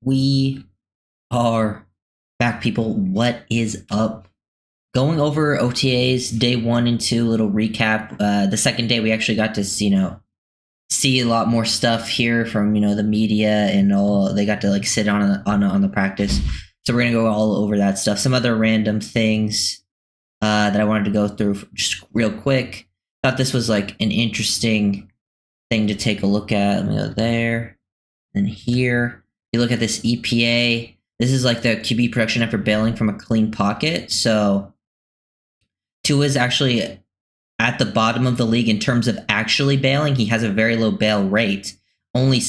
We are back, people. What is up? Going over OTAs day 1 and 2, little recap. The second day we actually got to see a lot more stuff here from the media and all. They got to sit on the practice. So we're gonna go all over that stuff. Some other random things that I wanted to go through just real quick. Thought this was an interesting thing to take a look at. Let me go there and here. You look at this EPA. This is the QB production after bailing from a clean pocket. So Tua is actually at the bottom of the league in terms of actually bailing. He has a very low bail rate. Only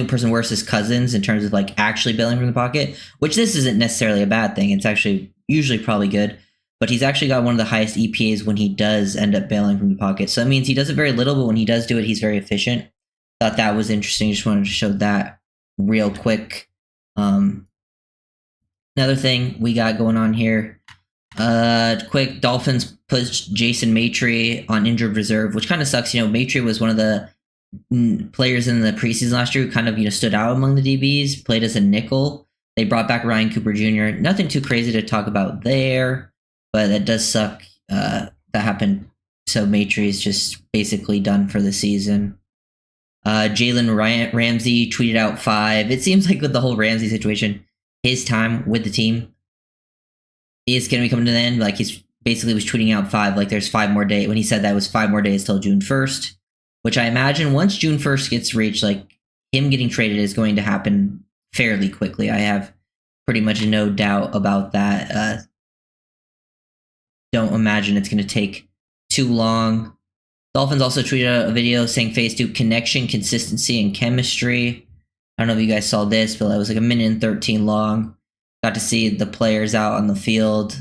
person worse is Cousins in terms of actually bailing from the pocket, which this isn't necessarily a bad thing. It's actually usually probably good. But he's actually got one of the highest EPAs when he does end up bailing from the pocket. So that means he does it very little, but when he does do it, he's very efficient. Thought that was interesting. Just wanted to show that real quick. Another thing we got going on here. Quick, Dolphins pushed Jason Maitre on injured reserve, which kind of sucks. Maitre was one of the players in the preseason last year who kind of stood out among the DBs, played as a nickel. They brought back Ryan Cooper Jr. Nothing too crazy to talk about there, but that does suck. That happened. So Maitre is just basically done for the season. Jalen Ramsey tweeted out 5. It seems like with the whole Ramsey situation, his time with the team is going to be coming to the end. He's basically was tweeting out 5. There's 5 more days. When he said that, it was 5 more days till June 1st, which I imagine once June 1st gets reached, him getting traded is going to happen fairly quickly. I have pretty much no doubt about that. Don't imagine it's going to take too long. Dolphins also tweeted out a video saying phase 2 connection, consistency, and chemistry. I don't know if you guys saw this, but it was 1 minute and 13 long. Got to see the players out on the field,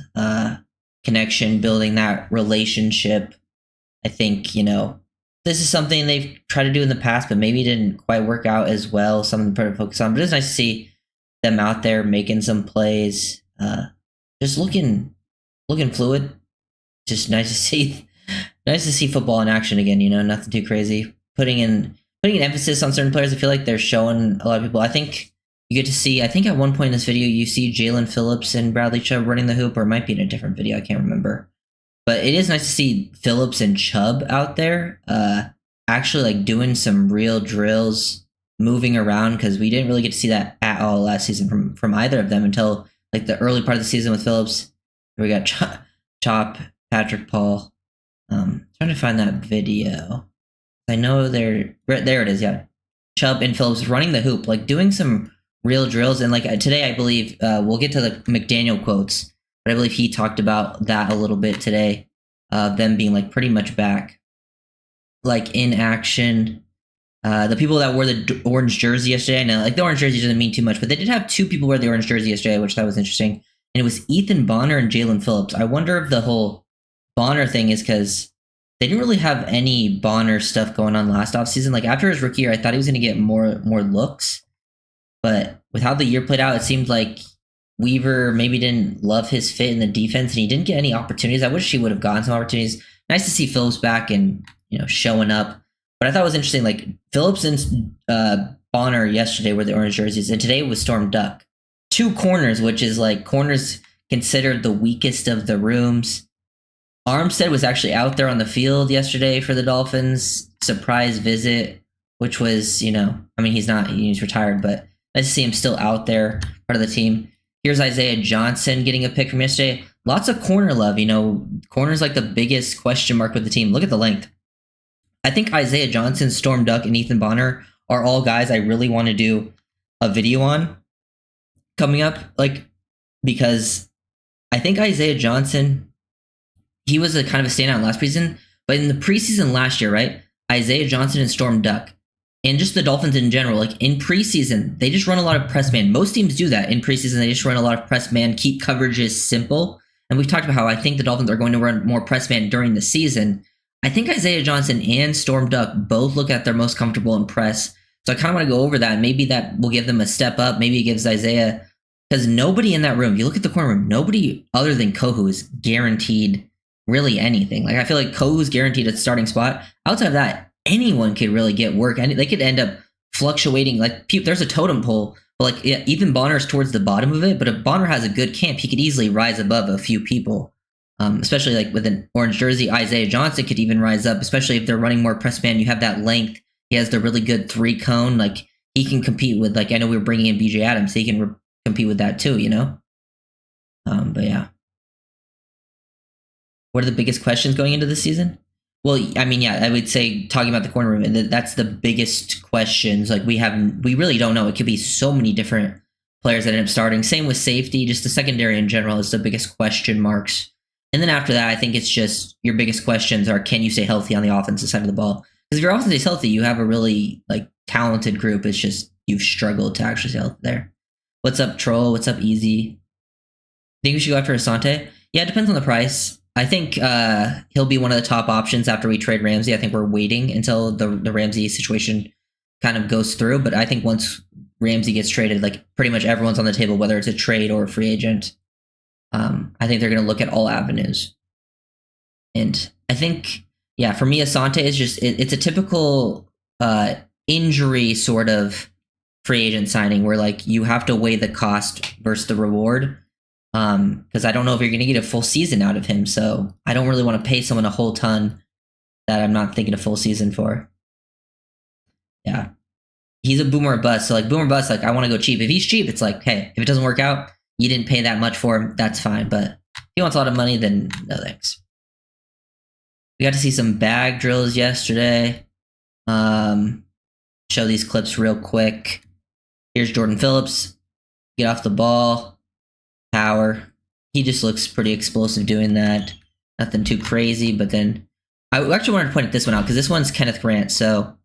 connection, building that relationship. I think, this is something they've tried to do in the past, but maybe didn't quite work out as well. Something to focus on. But it's nice to see them out there making some plays. Just looking fluid. Just nice to see. Nice to see football in action again, nothing too crazy. Putting an emphasis on certain players. I feel like they're showing a lot of people. I think you get to see, at one point in this video, you see Jalen Phillips and Bradley Chubb running the hoop, or it might be in a different video. I can't remember. But it is nice to see Phillips and Chubb out there actually doing some real drills, moving around, because we didn't really get to see that at all last season from either of them until the early part of the season with Phillips. We got Chop, Patrick Paul. Trying to find that video. I know there it is. Yeah, Chubb and Phillips running the hoop, doing some real drills. And today, I believe we'll get to the McDaniel quotes, but I believe he talked about that a little bit today. Them being pretty much back, in action. The people that wore the orange jersey yesterday, I know the orange jersey doesn't mean too much, but they did have 2 people wear the orange jersey yesterday, which that was interesting. And it was Ethan Bonner and Jalen Phillips. I wonder if the whole Bonner thing is because they didn't really have any Bonner stuff going on last offseason. After his rookie year, I thought he was going to get more looks. But with how the year played out, it seemed like Weaver maybe didn't love his fit in the defense, and he didn't get any opportunities. I wish he would have gotten some opportunities. Nice to see Phillips back and showing up. But I thought it was interesting, Phillips and Bonner yesterday were the orange jerseys, and today was Storm Duck. 2 corners, which is corners considered the weakest of the rooms. Armstead was actually out there on the field yesterday for the Dolphins. Surprise visit, which was, he's retired, but nice to see him still out there, part of the team. Here's Isaiah Johnson getting a pick from yesterday. Lots of corner love, corner's the biggest question mark with the team. Look at the length. I think Isaiah Johnson, Storm Duck, and Ethan Bonner are all guys I really want to do a video on coming up, because I think Isaiah Johnson, he was a kind of a standout last preseason, but in the preseason last year, right? Isaiah Johnson and Storm Duck, and just the Dolphins in general, in preseason, they just run a lot of press man. Most teams do that in preseason. They just run a lot of press man, keep coverages simple. And we've talked about how I think the Dolphins are going to run more press man during the season. I think Isaiah Johnson and Storm Duck both look at their most comfortable in press. So I kind of want to go over that. Maybe that will give them a step up. Maybe it gives Isaiah, because nobody in that room, if you look at the corner room, nobody other than Kohu is guaranteed really anything. I feel like Kohu's guaranteed a starting spot. Outside of that, anyone could really get work, and they could end up fluctuating. Like there's a totem pole, but like Ethan Bonner's towards the bottom of it. But if Bonner has a good camp, he could easily rise above a few people. Especially like with an orange jersey, Isaiah Johnson could even rise up, especially if they're running more press man. You have that length. He has the really good 3 cone. Like he can compete with, like, I know we were bringing in BJ Adams. So he can compete with that too, you know? But yeah. What are the biggest questions going into the season? Well, I mean, yeah, I would say talking about the corner room, that's the biggest questions. Like we really don't know. It could be so many different players that end up starting. Same with safety, just the secondary in general is the biggest question marks. And then after that, I think it's just your biggest questions are, can you stay healthy on the offensive side of the ball? Because if your offense is healthy, you have a really like talented group. It's just you've struggled to actually stay healthy there. What's up, Troll? What's up, Easy? Think we should go after Asante? Yeah, it depends on the price. I think he'll be one of the top options after we trade Ramsey. I think we're waiting until the Ramsey situation kind of goes through. But I think once Ramsey gets traded, like pretty much everyone's on the table, whether it's a trade or a free agent. I think they're going to look at all avenues. And I think, yeah, for me, Asante is just, it's a typical injury sort of free agent signing where like you have to weigh the cost versus the reward. Because I don't know if you're going to get a full season out of him. So I don't really want to pay someone a whole ton that I'm not thinking a full season for. Yeah. He's a boomer or bust. So like boomer bust, like I want to go cheap. If he's cheap, it's like, hey, if it doesn't work out, you didn't pay that much for him, that's fine. But if he wants a lot of money, then no thanks. We got to see some bag drills yesterday. Show these clips real quick. Here's Jordan Phillips. Get off the ball. Power. He just looks pretty explosive doing that. Nothing too crazy, but then I actually wanted to point this one out because this one's Kenneth Grant. So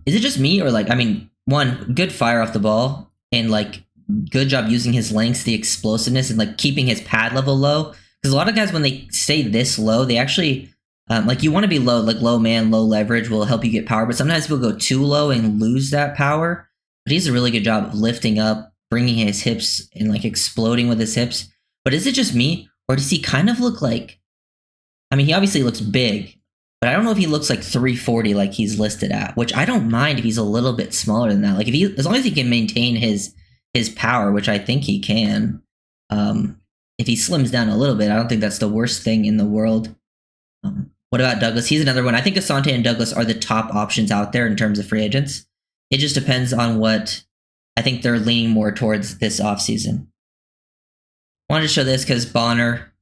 is it just me or like, I mean, one, good fire off the ball and like good job using his lengths, the explosiveness, and like keeping his pad level low. Because a lot of guys, when they stay this low, they actually like you want to be low, like low man, low leverage will help you get power. But sometimes people go too low and lose that power. But he does a really good job of lifting up, bringing his hips and like exploding with his hips. But is it just me, or does he kind of look like? I mean, he obviously looks big, but I don't know if he looks like 340 like he's listed at. Which I don't mind if he's a little bit smaller than that. Like if he, as long as he can maintain his power, which I think he can. If he slims down a little bit, I don't think that's the worst thing in the world. What about Douglas? He's another one. I think Asante and Douglas are the top options out there in terms of free agents. It just depends on what I think they're leaning more towards this offseason. Wanted to show this because Bonner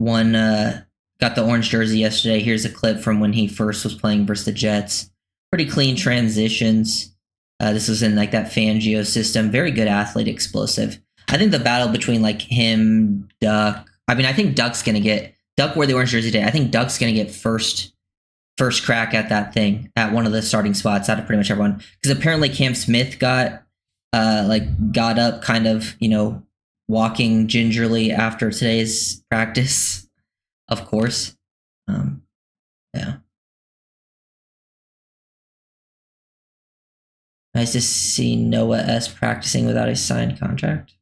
got the orange jersey yesterday. Here's a clip from when he first was playing versus the Jets. Pretty clean transitions. This was in like that Fangio system. Very good athlete, explosive. I think the battle between like him, Duck. I mean, I think Duck wore the orange jersey today. I think Duck's gonna get first crack at that thing at one of the starting spots out of pretty much everyone. Because apparently Cam Smith got up kind of, walking gingerly after today's practice. Of course. Yeah. Nice to see Noah S. practicing without a signed contract.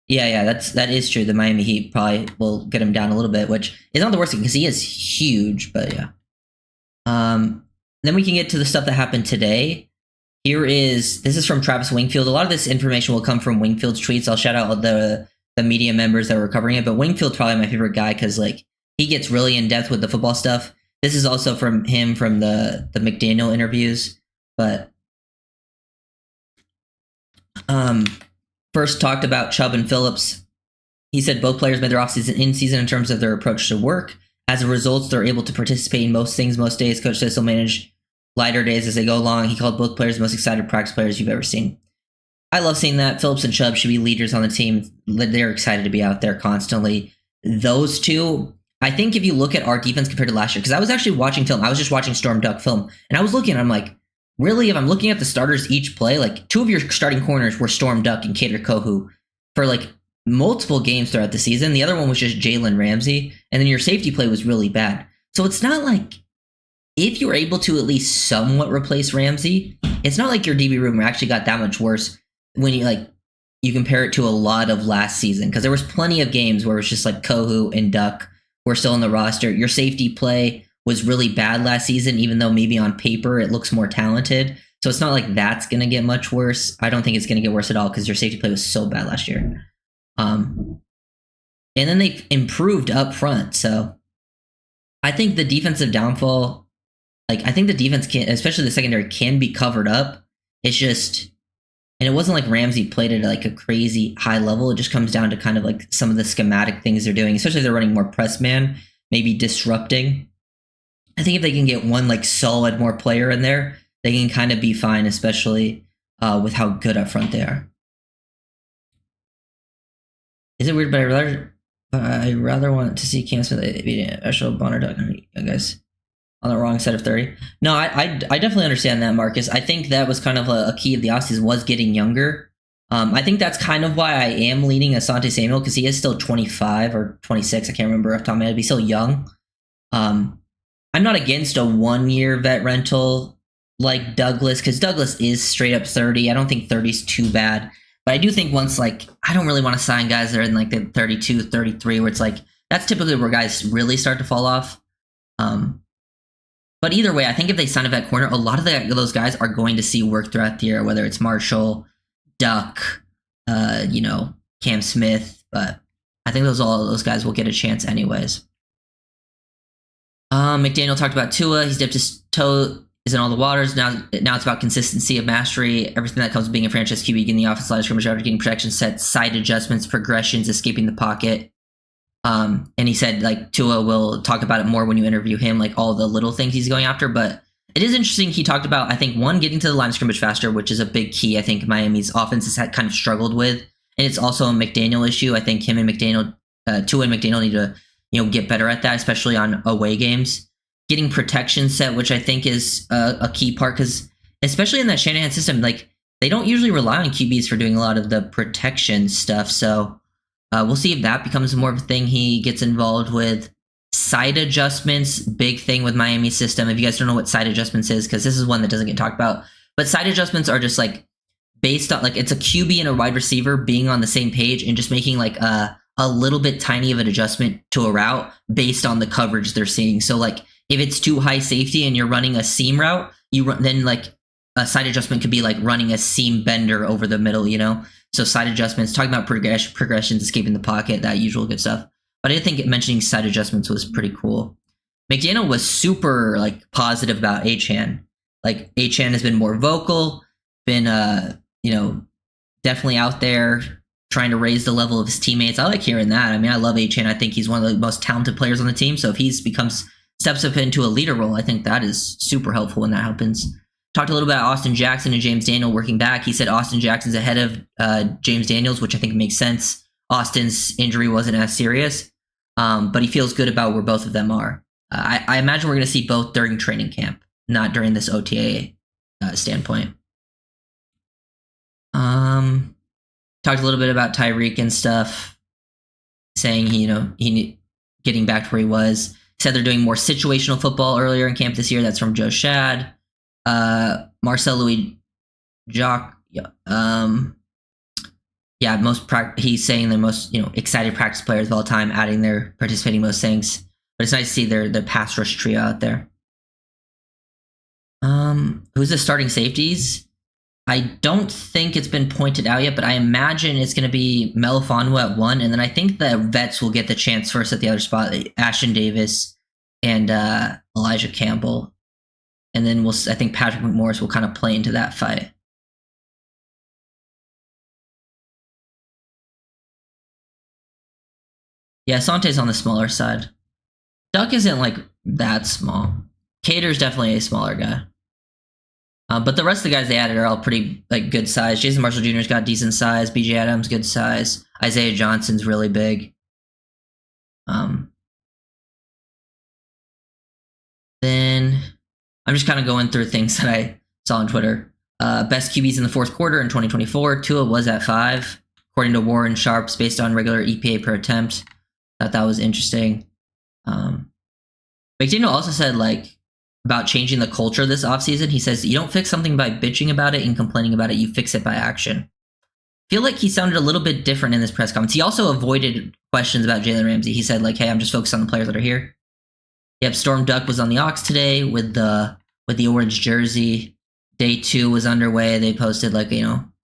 Yeah, that is true. The Miami Heat probably will get him down a little bit, which is not the worst thing because he is huge, but yeah. Then we can get to the stuff that happened today. This is from Travis Wingfield. A lot of this information will come from Wingfield's tweets. I'll shout out the media members that were covering it, but Wingfield's probably my favorite guy because like he gets really in depth with the football stuff. This is also from him from the McDaniel interviews, but first talked about Chubb and Phillips. He said both players made their offseason in season in terms of their approach to work. As a result, they're able to participate in most things most days. Coach says he'll manage lighter days as they go along. He called both players the most excited practice players you've ever seen. I love seeing that. Phillips and Chubb should be leaders on the team. They're excited to be out there constantly. Those two, I think if you look at our defense compared to last year, because I was actually watching film. I was just watching Storm Duck film, and I was looking, and I'm like, really, if I'm looking at the starters each play, like two of your starting corners were Storm Duck and Kader Kohu for like multiple games throughout the season. The other one was just Jalen Ramsey. And then your safety play was really bad. So it's not like if you were able to at least somewhat replace Ramsey, it's not like your DB room actually got that much worse when you compare it to a lot of last season, because there was plenty of games where it was just like Kohu and Duck were still on the roster. Your safety play was really bad last season, even though maybe on paper it looks more talented. So it's not like that's going to get much worse. I don't think it's going to get worse at all because your safety play was so bad last year. And then they improved up front. So I think the defensive downfall, I think the defense can, especially the secondary, can be covered up. It's just, and it wasn't like Ramsey played at like a crazy high level. It just comes down to kind of like some of the schematic things they're doing, especially if they're running more press man, maybe disrupting. I think if they can get one like solid more player in there, they can kind of be fine, especially with how good up front they are. Is it weird? But I rather want to see Cam Smith beating Eshel Bonner, I guess, on the wrong side of 30. No, I definitely understand that, Marcus. I think that was kind of a key of the offseason was getting younger. I think that's kind of why I am leaning Asante Samuel, because he is still 25 or 26. I can't remember off the top of my head. He's still young. I'm not against a 1-year vet rental like Douglas, because Douglas is straight up 30. I don't think 30 is too bad. But I do think once, I don't really want to sign guys that are in the 32, 33, where it's that's typically where guys really start to fall off. But either way, I think if they sign a vet corner, a lot of those guys are going to see work throughout the year, whether it's Marshall, Duck, Cam Smith. But I think all those guys will get a chance anyways. McDaniel talked about Tua. He's dipped his toe, is in all the waters. Now it's about consistency of mastery, everything that comes with being a franchise QB, getting the offensive line of scrimmage after getting protection set, side adjustments, progressions, escaping the pocket. And he said Tua will talk about it more when you interview him, all the little things he's going after. But it is interesting. He talked about, I think, one, getting to the line of scrimmage faster, which is a big key. I think Miami's offense has kind of struggled with, and it's also a McDaniel issue. I think him and McDaniel, Tua and McDaniel need to get better at that, especially on away games. Getting protection set, which I think is a key part, because especially in that Shanahan system, they don't usually rely on QBs for doing a lot of the protection stuff. So we'll see if that becomes more of a thing he gets involved with. Side adjustments, big thing with Miami's system. If you guys don't know what side adjustments is, because this is one that doesn't get talked about, but side adjustments are just based on it's a QB and a wide receiver being on the same page and just making a little bit tiny of an adjustment to a route based on the coverage they're seeing. So if it's too high safety and you're running a seam route, then a side adjustment could be running a seam bender over the middle, So side adjustments, talking about progressions, escaping the pocket, that usual good stuff. But I think mentioning side adjustments was pretty cool. McDaniel was super positive about Achane. Achane has been more vocal, been definitely out there trying to raise the level of his teammates. I like hearing that. I mean, I love Achane. I think he's one of the most talented players on the team. So if he steps up into a leader role, I think that is super helpful when that happens. Talked a little about Austin Jackson and James Daniel working back. He said Austin Jackson's ahead of James Daniels, which I think makes sense. Austin's injury wasn't as serious, but he feels good about where both of them are. I imagine we're going to see both during training camp, not during this OTA standpoint. Talked a little bit about Tyreek and stuff, saying he getting back to where he was. Said they're doing more situational football earlier in camp this year. That's from Joe Shad. Marcel Louis Jacques. He's saying they're most excited practice players of all time, adding their participating most things. But it's nice to see their pass rush trio out there. Who's the starting safeties? I don't think it's been pointed out yet, but I imagine it's going to be Melifonwu at 1, and then I think the vets will get the chance first at the other spot, Ashton Davis and Elijah Campbell. And then I think Patrick McMorris will kind of play into that fight. Yeah, Sante's on the smaller side. Duck isn't that small. Cater's definitely a smaller guy. But the rest of the guys they added are all pretty good size. Jason Marshall Jr.'s got decent size. BJ Adams, good size. Isaiah Johnson's really big. Then I'm just kind of going through things that I saw on Twitter. Best QBs in the fourth quarter in 2024. Tua was at 5, according to Warren Sharps, based on regular EPA per attempt. Thought that was interesting. McDaniel also said about changing the culture this offseason. He says, you don't fix something by bitching about it and complaining about it. You fix it by action. feel like he sounded a little bit different in this press conference. He also avoided questions about Jalen Ramsey. He said, like, hey, I'm just focused on the players that are here. Yep, Storm Duck was on the Ox today with the orange jersey. Day 2 was underway. They posted, like,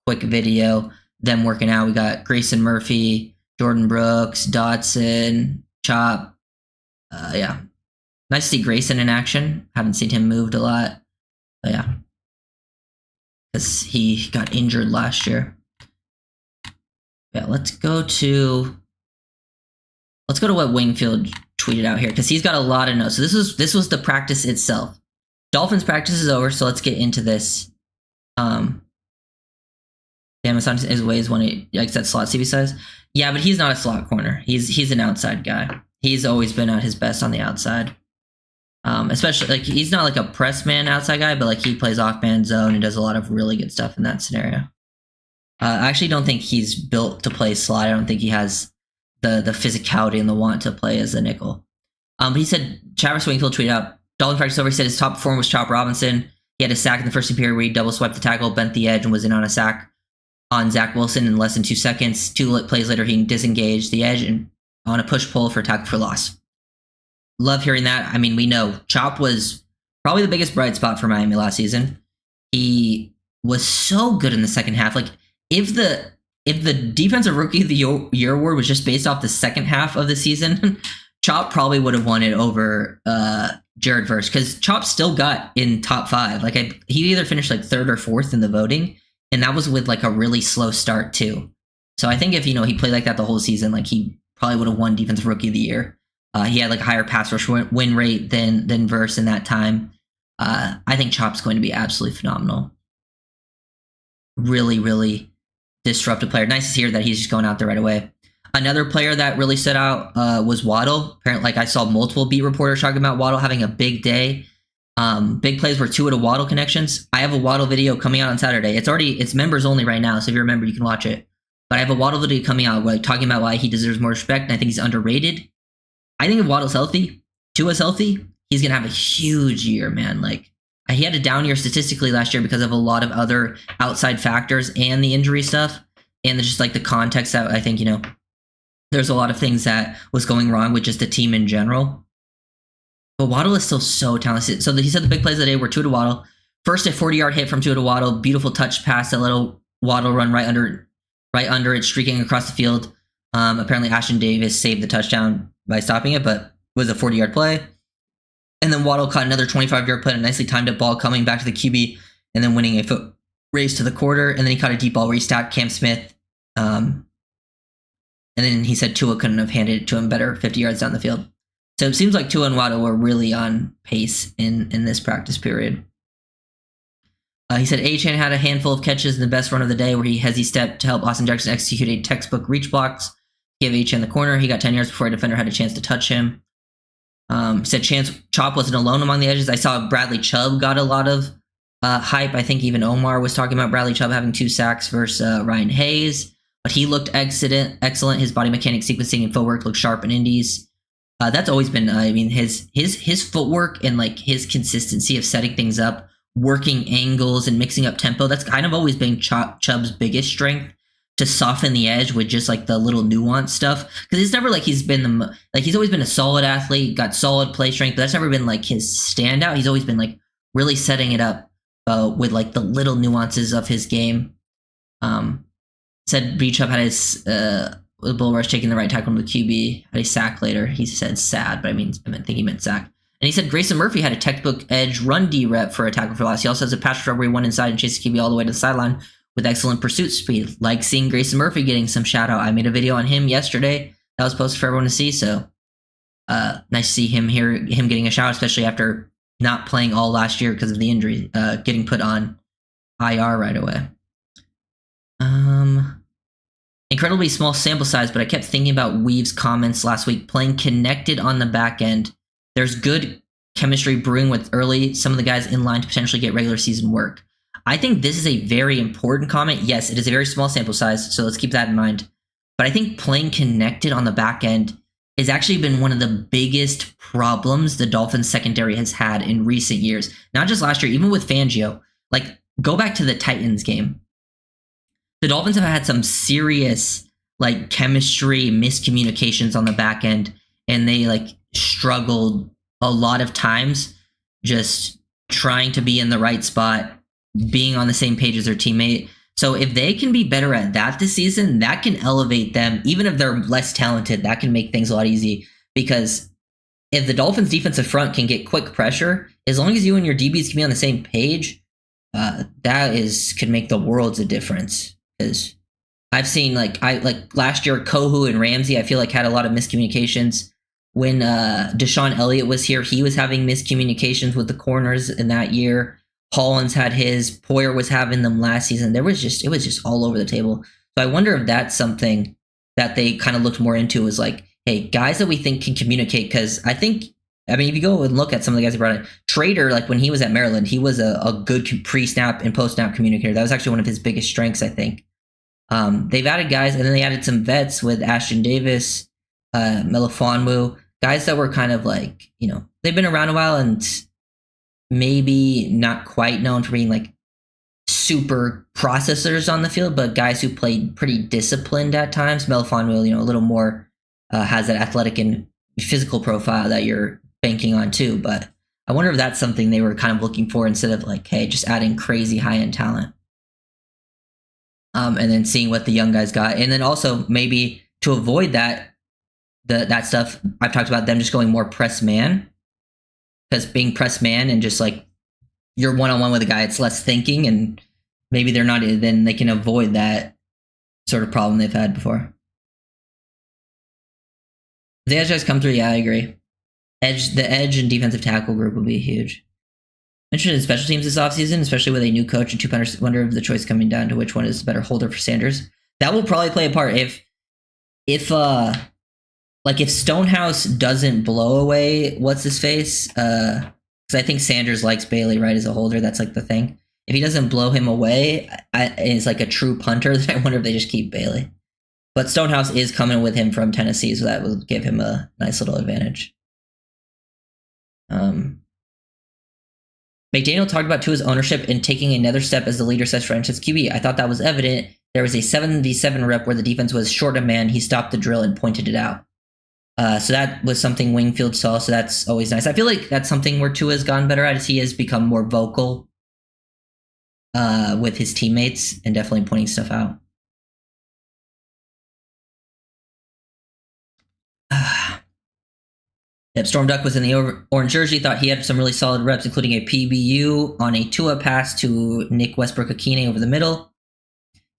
quick video, them working out. We got Grayson Murphy, Jordan Brooks, Dotson, Chop. Yeah. Nice to see Grayson in action. Haven't seen him moved a lot. But yeah. Because he got injured last year. Yeah, let's go to what Wingfield tweeted out here, because he's got a lot of notes. So this was the practice itself. Dolphins practice is over, so let's get into this. Damn, it's on his ways when he likes that slot CB size. Yeah, but he's not a slot corner. He's an outside guy. He's always been at his best on the outside. Especially, like, he's not like a press man outside guy, but like he plays off man zone and does a lot of really good stuff in that scenario. I actually don't think he's built to play slot. I don't think he has the physicality and the want to play as a nickel. But he said, Travis Wingfield tweeted out, Dolphins practice over. He said his top performer was Chop Robinson. He had a sack in the first period where he double swiped the tackle, bent the edge, and was in on a sack on Zach Wilson in less than 2 seconds. 2 plays later, he disengaged the edge and on a push-pull for a tackle for loss. Love hearing that. I mean, we know Chop was probably the biggest bright spot for Miami last season. He was so good in the second half. Like, if the defensive rookie of the year award was just based off the second half of the season, Chop probably would have won it over Jared Verse, because Chop still got in top 5. Like, he either finished like 3rd or 4th in the voting, and that was with like a really slow start too. So I think if he played like that the whole season, like, he probably would have won defensive rookie of the year. He had like a higher pass rush win rate than Verse in that time. I think Chop's going to be absolutely phenomenal. Really, really disruptive player. Nice to hear that he's just going out there right away. Another player that really stood out was Waddle. Apparently, like, I saw multiple beat reporters talking about Waddle having a big day. Big plays were Tua to Waddle connections. I have a Waddle video coming out on Saturday. It's members only right now, so if you're a member, you can watch it. But I have a Waddle video coming out, like, talking about why he deserves more respect, and I think he's underrated. I think if Waddle's healthy, Tua's healthy, he's going to have a huge year, man. Like, he had a down year statistically last year because of a lot of other outside factors and the injury stuff, and just like the context that I think, there's a lot of things that was going wrong with just the team in general. But Waddle is still so talented. So he said the big plays of the day were Tua to Waddle. First, a 40-yard hit from Tua to Waddle. Beautiful touch pass that let Waddle run right under it, streaking across the field. Apparently, Ashton Davis saved the touchdown by stopping it, but it was a 40-yard play. And then Waddle caught another 25-yard play, a nicely timed up ball coming back to the QB, and then winning a foot race to the quarter. And then he caught a deep ball where he stacked Cam Smith. And then he said Tua couldn't have handed it to him better 50 yards down the field. So it seems like Tua and Waddle were really on pace in this practice period. He said Achane had a handful of catches in the best run of the day where he hezzy stepped to help Austin Jackson execute a textbook reach blocks. Give Achane the corner. He got 10 yards before a defender had a chance to touch him. He said Chop wasn't alone among the edges. I saw Bradley Chubb got a lot of hype. I think even Omar was talking about Bradley Chubb having 2 sacks versus Ryan Hayes. But he looked excellent. His body mechanic sequencing and footwork looked sharp in indies. That's always been, his footwork and like his consistency of setting things up, working angles and mixing up tempo. That's kind of always been Chubb's biggest strength, to soften the edge with just like the little nuance stuff. Because it's never like he's been he's always been a solid athlete, got solid play strength, but that's never been like his standout. He's always been like really setting it up with like the little nuances of his game. Said B Chubb had his bull rush taking the right tackle to the QB, had a sack later. He said sad, but I think he meant sack. And he said Grayson Murphy had a textbook edge run D rep for a tackle for loss. He also has a pass rush where he went inside and chased the QB all the way to the sideline with excellent pursuit speed. Like seeing Grayson Murphy getting some shout out. I made a video on him yesterday that was posted for everyone to see. So nice to see him getting a shout out, especially after not playing all last year because of the injury, getting put on IR right away. Incredibly small sample size, but I kept thinking about Weave's comments last week, playing connected on the back end. There's good chemistry brewing with some of the guys in line to potentially get regular season work. I think this is a very important comment. Yes, it is a very small sample size, so let's keep that in mind. But I think playing connected on the back end has actually been one of the biggest problems the Dolphins secondary has had in recent years. Not just last year, even with Fangio. Like, go back to the Titans game. the Dolphins have had some serious like chemistry miscommunications on the back end, and they like struggled a lot of times just trying to be in the right spot, being on the same page as their teammate. So if they can be better at that this season, that can elevate them. Even if they're less talented, that can make things a lot easier. Because if the Dolphins defensive front can get quick pressure, as long as you and your DBs can be on the same page, could make the worlds of difference. Because I've seen like last year, Kohu and Ramsey, I feel like had a lot of miscommunications. When Deshaun Elliott was here, he was having miscommunications with the corners in that year. Hollins had his, Poyer was having them last season. It was just all over the table. So I wonder if that's something that they kind of looked more into, is like, hey, guys that we think can communicate. Because if you go and look at some of the guys who brought in, Trader, like when he was at Maryland, he was a good pre-snap and post-snap communicator. That was actually one of his biggest strengths, I think. They've added guys, and then they added some vets with Ashton Davis, Melifonwu, guys that were kind of like, they've been around a while and maybe not quite known for being like super processors on the field, but guys who played pretty disciplined at times. Melifonwu, a little more has that athletic and physical profile that you're banking on too. But I wonder if that's something they were kind of looking for instead of like, hey, just adding crazy high-end talent. And then seeing what the young guys got. And then also maybe to avoid that stuff, I've talked about them just going more press man. Because being press man and just like you're one-on-one with a guy, it's less thinking, and maybe they're not, then they can avoid that sort of problem they've had before. The edge guys come through, yeah, I agree. The edge and defensive tackle group will be huge. Interested in special teams this offseason, especially with a new coach and two punters. Wonder if the choice coming down to which one is the better holder for Sanders. That will probably play a part. If Stonehouse doesn't blow away what's his face, because I think Sanders likes Bailey, right, as a holder. That's like the thing. If he doesn't blow him away, and is like a true punter, then I wonder if they just keep Bailey. But Stonehouse is coming with him from Tennessee, so that will give him a nice little advantage. McDaniel talked about Tua's ownership and taking another step as the leader slash franchise QB. I thought that was evident. There was a 7v7 rep where the defense was short a man. He stopped the drill and pointed it out. So that was something Wingfield saw, so that's always nice. I feel like that's something where Tua's gotten better at, as he has become more vocal with his teammates and definitely pointing stuff out. Yep, Storm Duck was in the orange jersey, thought he had some really solid reps, including a PBU on a Tua pass to Nick Westbrook-Akine over the middle.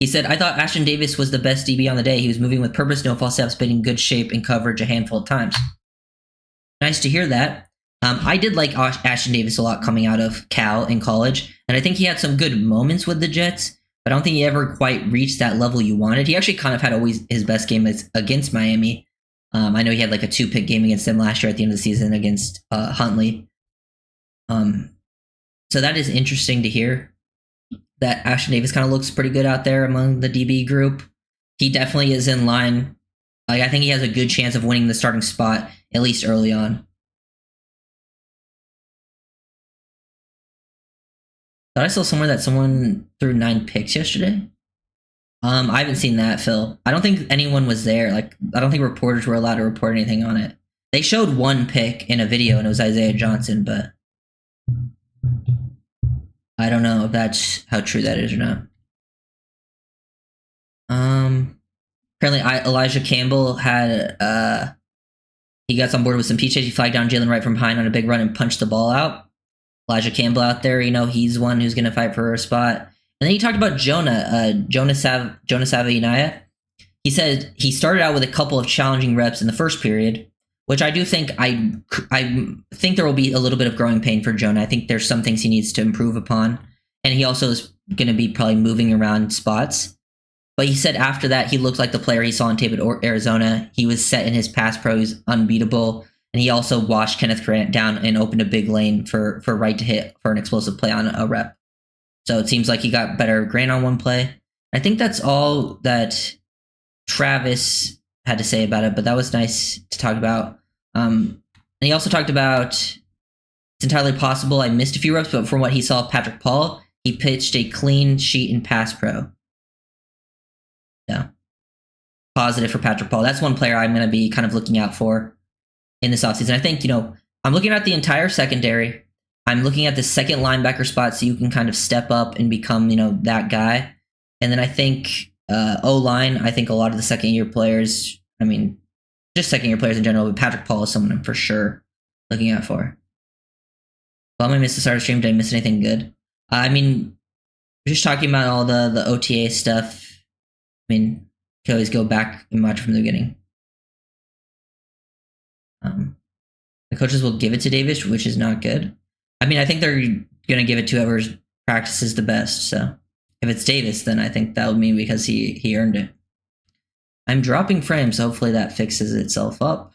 He said, I thought Ashton Davis was the best DB on the day. He was moving with purpose, no false steps, but in good shape and coverage a handful of times. Nice to hear that. I did like Ashton Davis a lot coming out of Cal in college, and I think he had some good moments with the Jets, but I don't think he ever quite reached that level you wanted. He actually kind of had always his best game against Miami. I know he had like a 2-pick game against them last year at the end of the season against Huntley. So that is interesting to hear that Ashton Davis kind of looks pretty good out there among the DB group. He definitely is in line. Like, I think he has a good chance of winning the starting spot, at least early on. Thought I saw somewhere that someone threw 9 picks yesterday. I haven't seen that, Phil. I don't think anyone was there. Like, I don't think reporters were allowed to report anything on it. They showed 1 pick in a video, and it was Isaiah Johnson, but I don't know if that's how true that is or not. Apparently, Elijah Campbell had he got on board with some PJs. He flagged down Jalen Wright from behind on a big run and punched the ball out. Elijah Campbell out there, he's one who's going to fight for a spot. And then he talked about Jonah Savaiinaya. He said he started out with a couple of challenging reps in the first period, which I do think I think there will be a little bit of growing pain for Jonah. I think there's some things he needs to improve upon. And he also is going to be probably moving around spots. But he said after that, he looked like the player he saw on tape at Arizona. He was set in his pass pro. He's unbeatable. And he also washed Kenneth Grant down and opened a big lane for Wright to hit for an explosive play on a rep. So it seems like he got better Grant on one play. I think that's all that Travis had to say about it, but that was nice to talk about. And he also talked about it's entirely possible I missed a few reps, but from what he saw of Patrick Paul, he pitched a clean sheet in pass pro. yeah, positive for Patrick Paul. That's one player I'm going to be kind of looking out for in this offseason. I think, I'm looking at the entire secondary. I'm looking at the second linebacker spot so you can kind of step up and become, that guy. And then I think O-line, I think a lot of the second-year players, just second-year players in general, but Patrick Paul is someone I'm for sure looking out for. Well, I missed the start of the stream. Did I miss anything good? Just talking about all the OTA stuff. You can always go back and watch from the beginning. The coaches will give it to Davis, which is not good. I think they're going to give it to whoever practices the best. So if it's Davis, then I think that would mean because he earned it. I'm dropping frames. So hopefully that fixes itself up.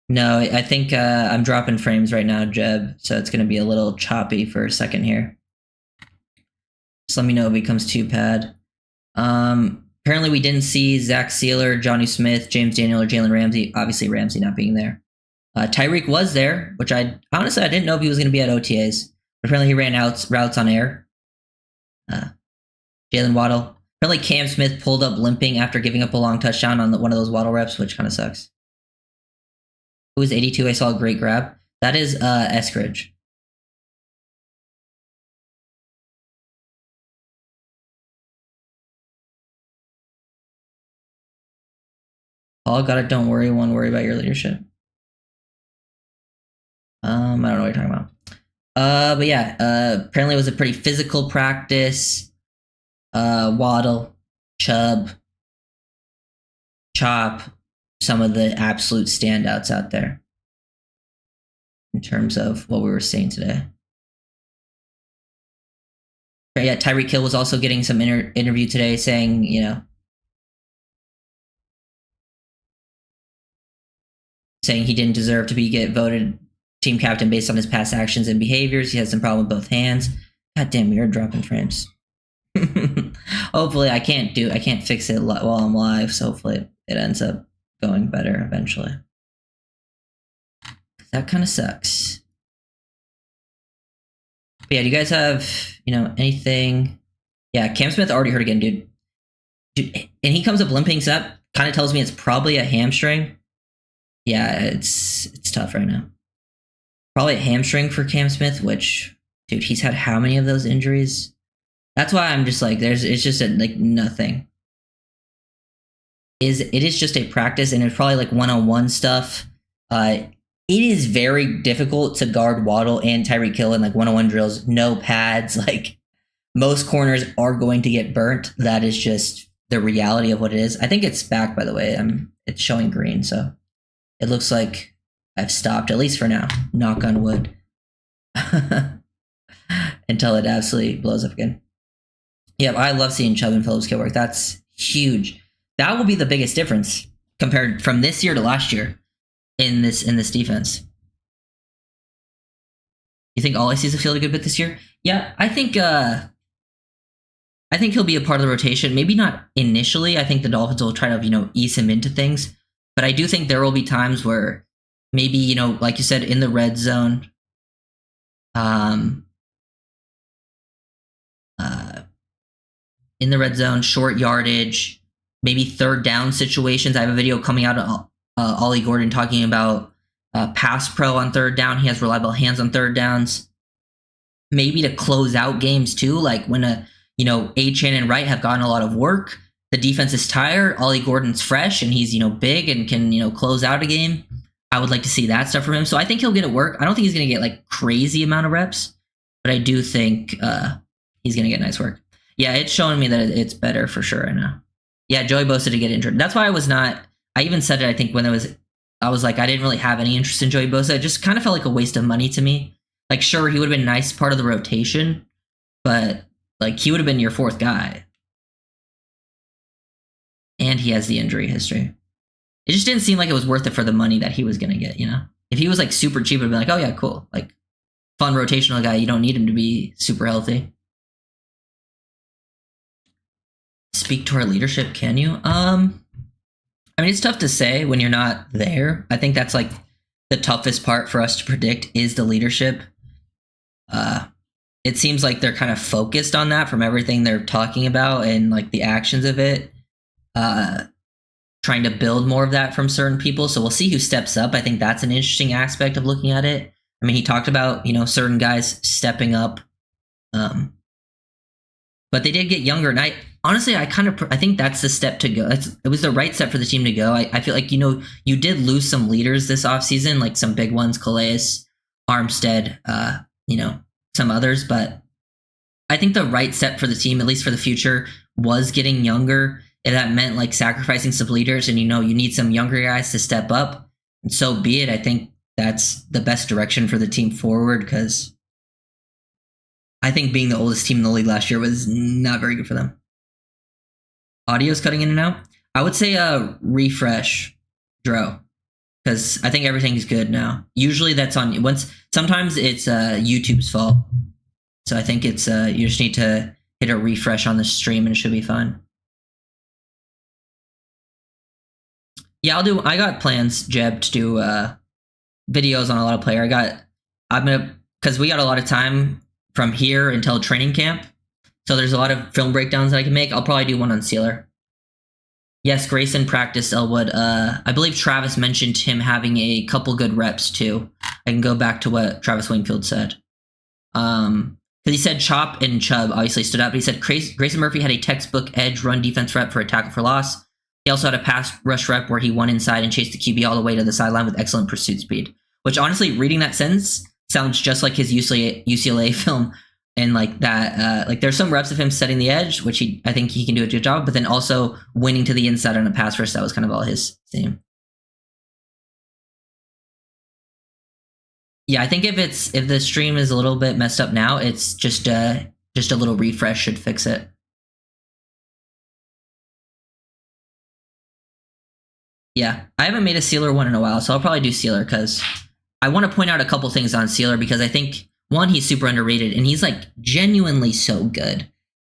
No, I think I'm dropping frames right now, Jeb. So it's going to be a little choppy for a second here. Just let me know if it becomes too bad. Apparently we didn't see Zach Sealer, Johnny Smith, James Daniel, or Jalen Ramsey. Obviously Ramsey not being there. Tyreek was there, which I didn't know if he was going to be at OTAs. But apparently he ran routes on air. Jalen Waddle. Apparently Cam Smith pulled up limping after giving up a long touchdown on one of those Waddle reps, which kind of sucks. Who was 82? I saw a great grab. That is Eskridge. Paul got it. Don't worry. One worry about your leadership. I don't know what you're talking about. But yeah, apparently it was a pretty physical practice. Waddle, Chubb, Chop, some of the absolute standouts out there in terms of what we were seeing today. But yeah, Tyreek Hill was also getting some interview today saying, saying he didn't deserve to get voted team captain based on his past actions and behaviors. He has some problem with both hands. God damn, you're dropping frames. Hopefully I can't fix it while I'm live, so hopefully it ends up going better eventually. That kind of sucks. But yeah, do you guys have, anything? Yeah, Cam Smith already hurt again, dude. And he comes up limping, so that kind of tells me it's probably a hamstring. Yeah, it's tough right now. Probably a hamstring for Cam Smith, which, dude, he's had how many of those injuries? That's why I'm just like, it's just nothing. It is just a practice, and it's probably like one-on-one stuff. It is very difficult to guard Waddle and Tyreek Hill in one-on-one drills, no pads. Most corners are going to get burnt. That is just the reality of what it is. I think it's back, by the way. It's showing green, so it looks like I've stopped, at least for now. Knock on wood. Until it absolutely blows up again. Yeah, I love seeing Chubb and Phillips get work. That's huge. That will be the biggest difference compared from this year to last year in this defense. You think Ollie sees a field a good bit this year? Yeah, I think he'll be a part of the rotation. Maybe not initially. I think the Dolphins will try to ease him into things. But I do think there will be times where maybe, like you said, in the red zone, short yardage, maybe third down situations. I have a video coming out of Ollie Gordon talking about pass pro on third down. He has reliable hands on third downs. Maybe to close out games too, like when Achane and Wright have gotten a lot of work. The defense is tired. Ollie Gordon's fresh and he's big and can close out a game. I would like to see that stuff from him. So I think he'll get it work. I don't think he's going to get crazy amount of reps, but I do think he's going to get nice work. Yeah, it's showing me that it's better for sure right now. Yeah, Joey Bosa to get injured. That's why I even said it, I think, when I was like, I didn't really have any interest in Joey Bosa. It just kind of felt like a waste of money to me. Sure, he would have been a nice part of the rotation, but he would have been your fourth guy. And he has the injury history. It just didn't seem like it was worth it for the money that he was going to get, If he was super cheap, I'd be like, oh yeah, cool. Fun rotational guy. You don't need him to be super healthy. Speak to our leadership, can you? It's tough to say when you're not there. I think that's the toughest part for us to predict is the leadership. it seems like they're kind of focused on that from everything they're talking about and like the actions of it. Trying to build more of that from certain people. So we'll see who steps up. I think that's an interesting aspect of looking at it. I mean, he talked about, certain guys stepping up. But they did get younger. And honestly, I think that's the step to go. It was the right step for the team to go. I feel like, you did lose some leaders this offseason, like some big ones, Calais, Armstead, some others. But I think the right step for the team, at least for the future, was getting younger. And that meant like sacrificing some leaders, and you need some younger guys to step up. And so be it. I think that's the best direction for the team forward, because I think being the oldest team in the league last year was not very good for them. Audio's cutting in and out. I would say refresh, Dro, because I think everything's good now. Usually that's on sometimes it's YouTube's fault. So I think it's you just need to hit a refresh on the stream and it should be fine. Yeah, I got plans, Jeb, to do videos on a lot of player. Because we got a lot of time from here until training camp. So there's a lot of film breakdowns that I can make. I'll probably do one on Sealer. Yes, Grayson practiced Elwood. I believe Travis mentioned him having a couple good reps too. I can go back to what Travis Wingfield said. Because he said Chop and Chubb obviously stood up. But he said Grayson Murphy had a textbook edge run defense rep for a tackle for loss. He also had a pass rush rep where he won inside and chased the QB all the way to the sideline with excellent pursuit speed. Which honestly, reading that sentence sounds just like his UCLA film. And like that, there's some reps of him setting the edge, which I think he can do a good job. But then also winning to the inside on a pass rush, that was kind of all his theme. Yeah, I think if the stream is a little bit messed up now, it's just a little refresh should fix it. Yeah, I haven't made a Sealer one in a while, so I'll probably do Sealer because I want to point out a couple things on Sealer because I think, one, he's super underrated and he's like genuinely so good.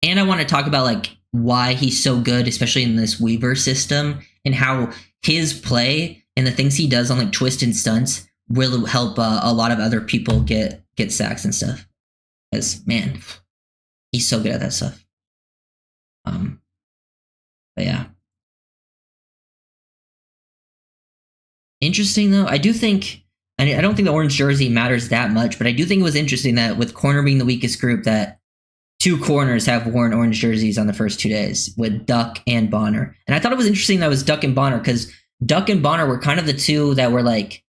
And I want to talk about like why he's so good, especially in this Weaver system, and how his play and the things he does on like twist and stunts will help a lot of other people get sacks and stuff. Because man, he's so good at that stuff. But yeah. Interesting though, I do think, and I don't think the orange jersey matters that much, but I do think it was interesting that with corner being the weakest group, that two corners have worn orange jerseys on the first 2 days with Duck and Bonner. And I thought it was interesting that it was Duck and Bonner because Duck and Bonner were kind of the two that were like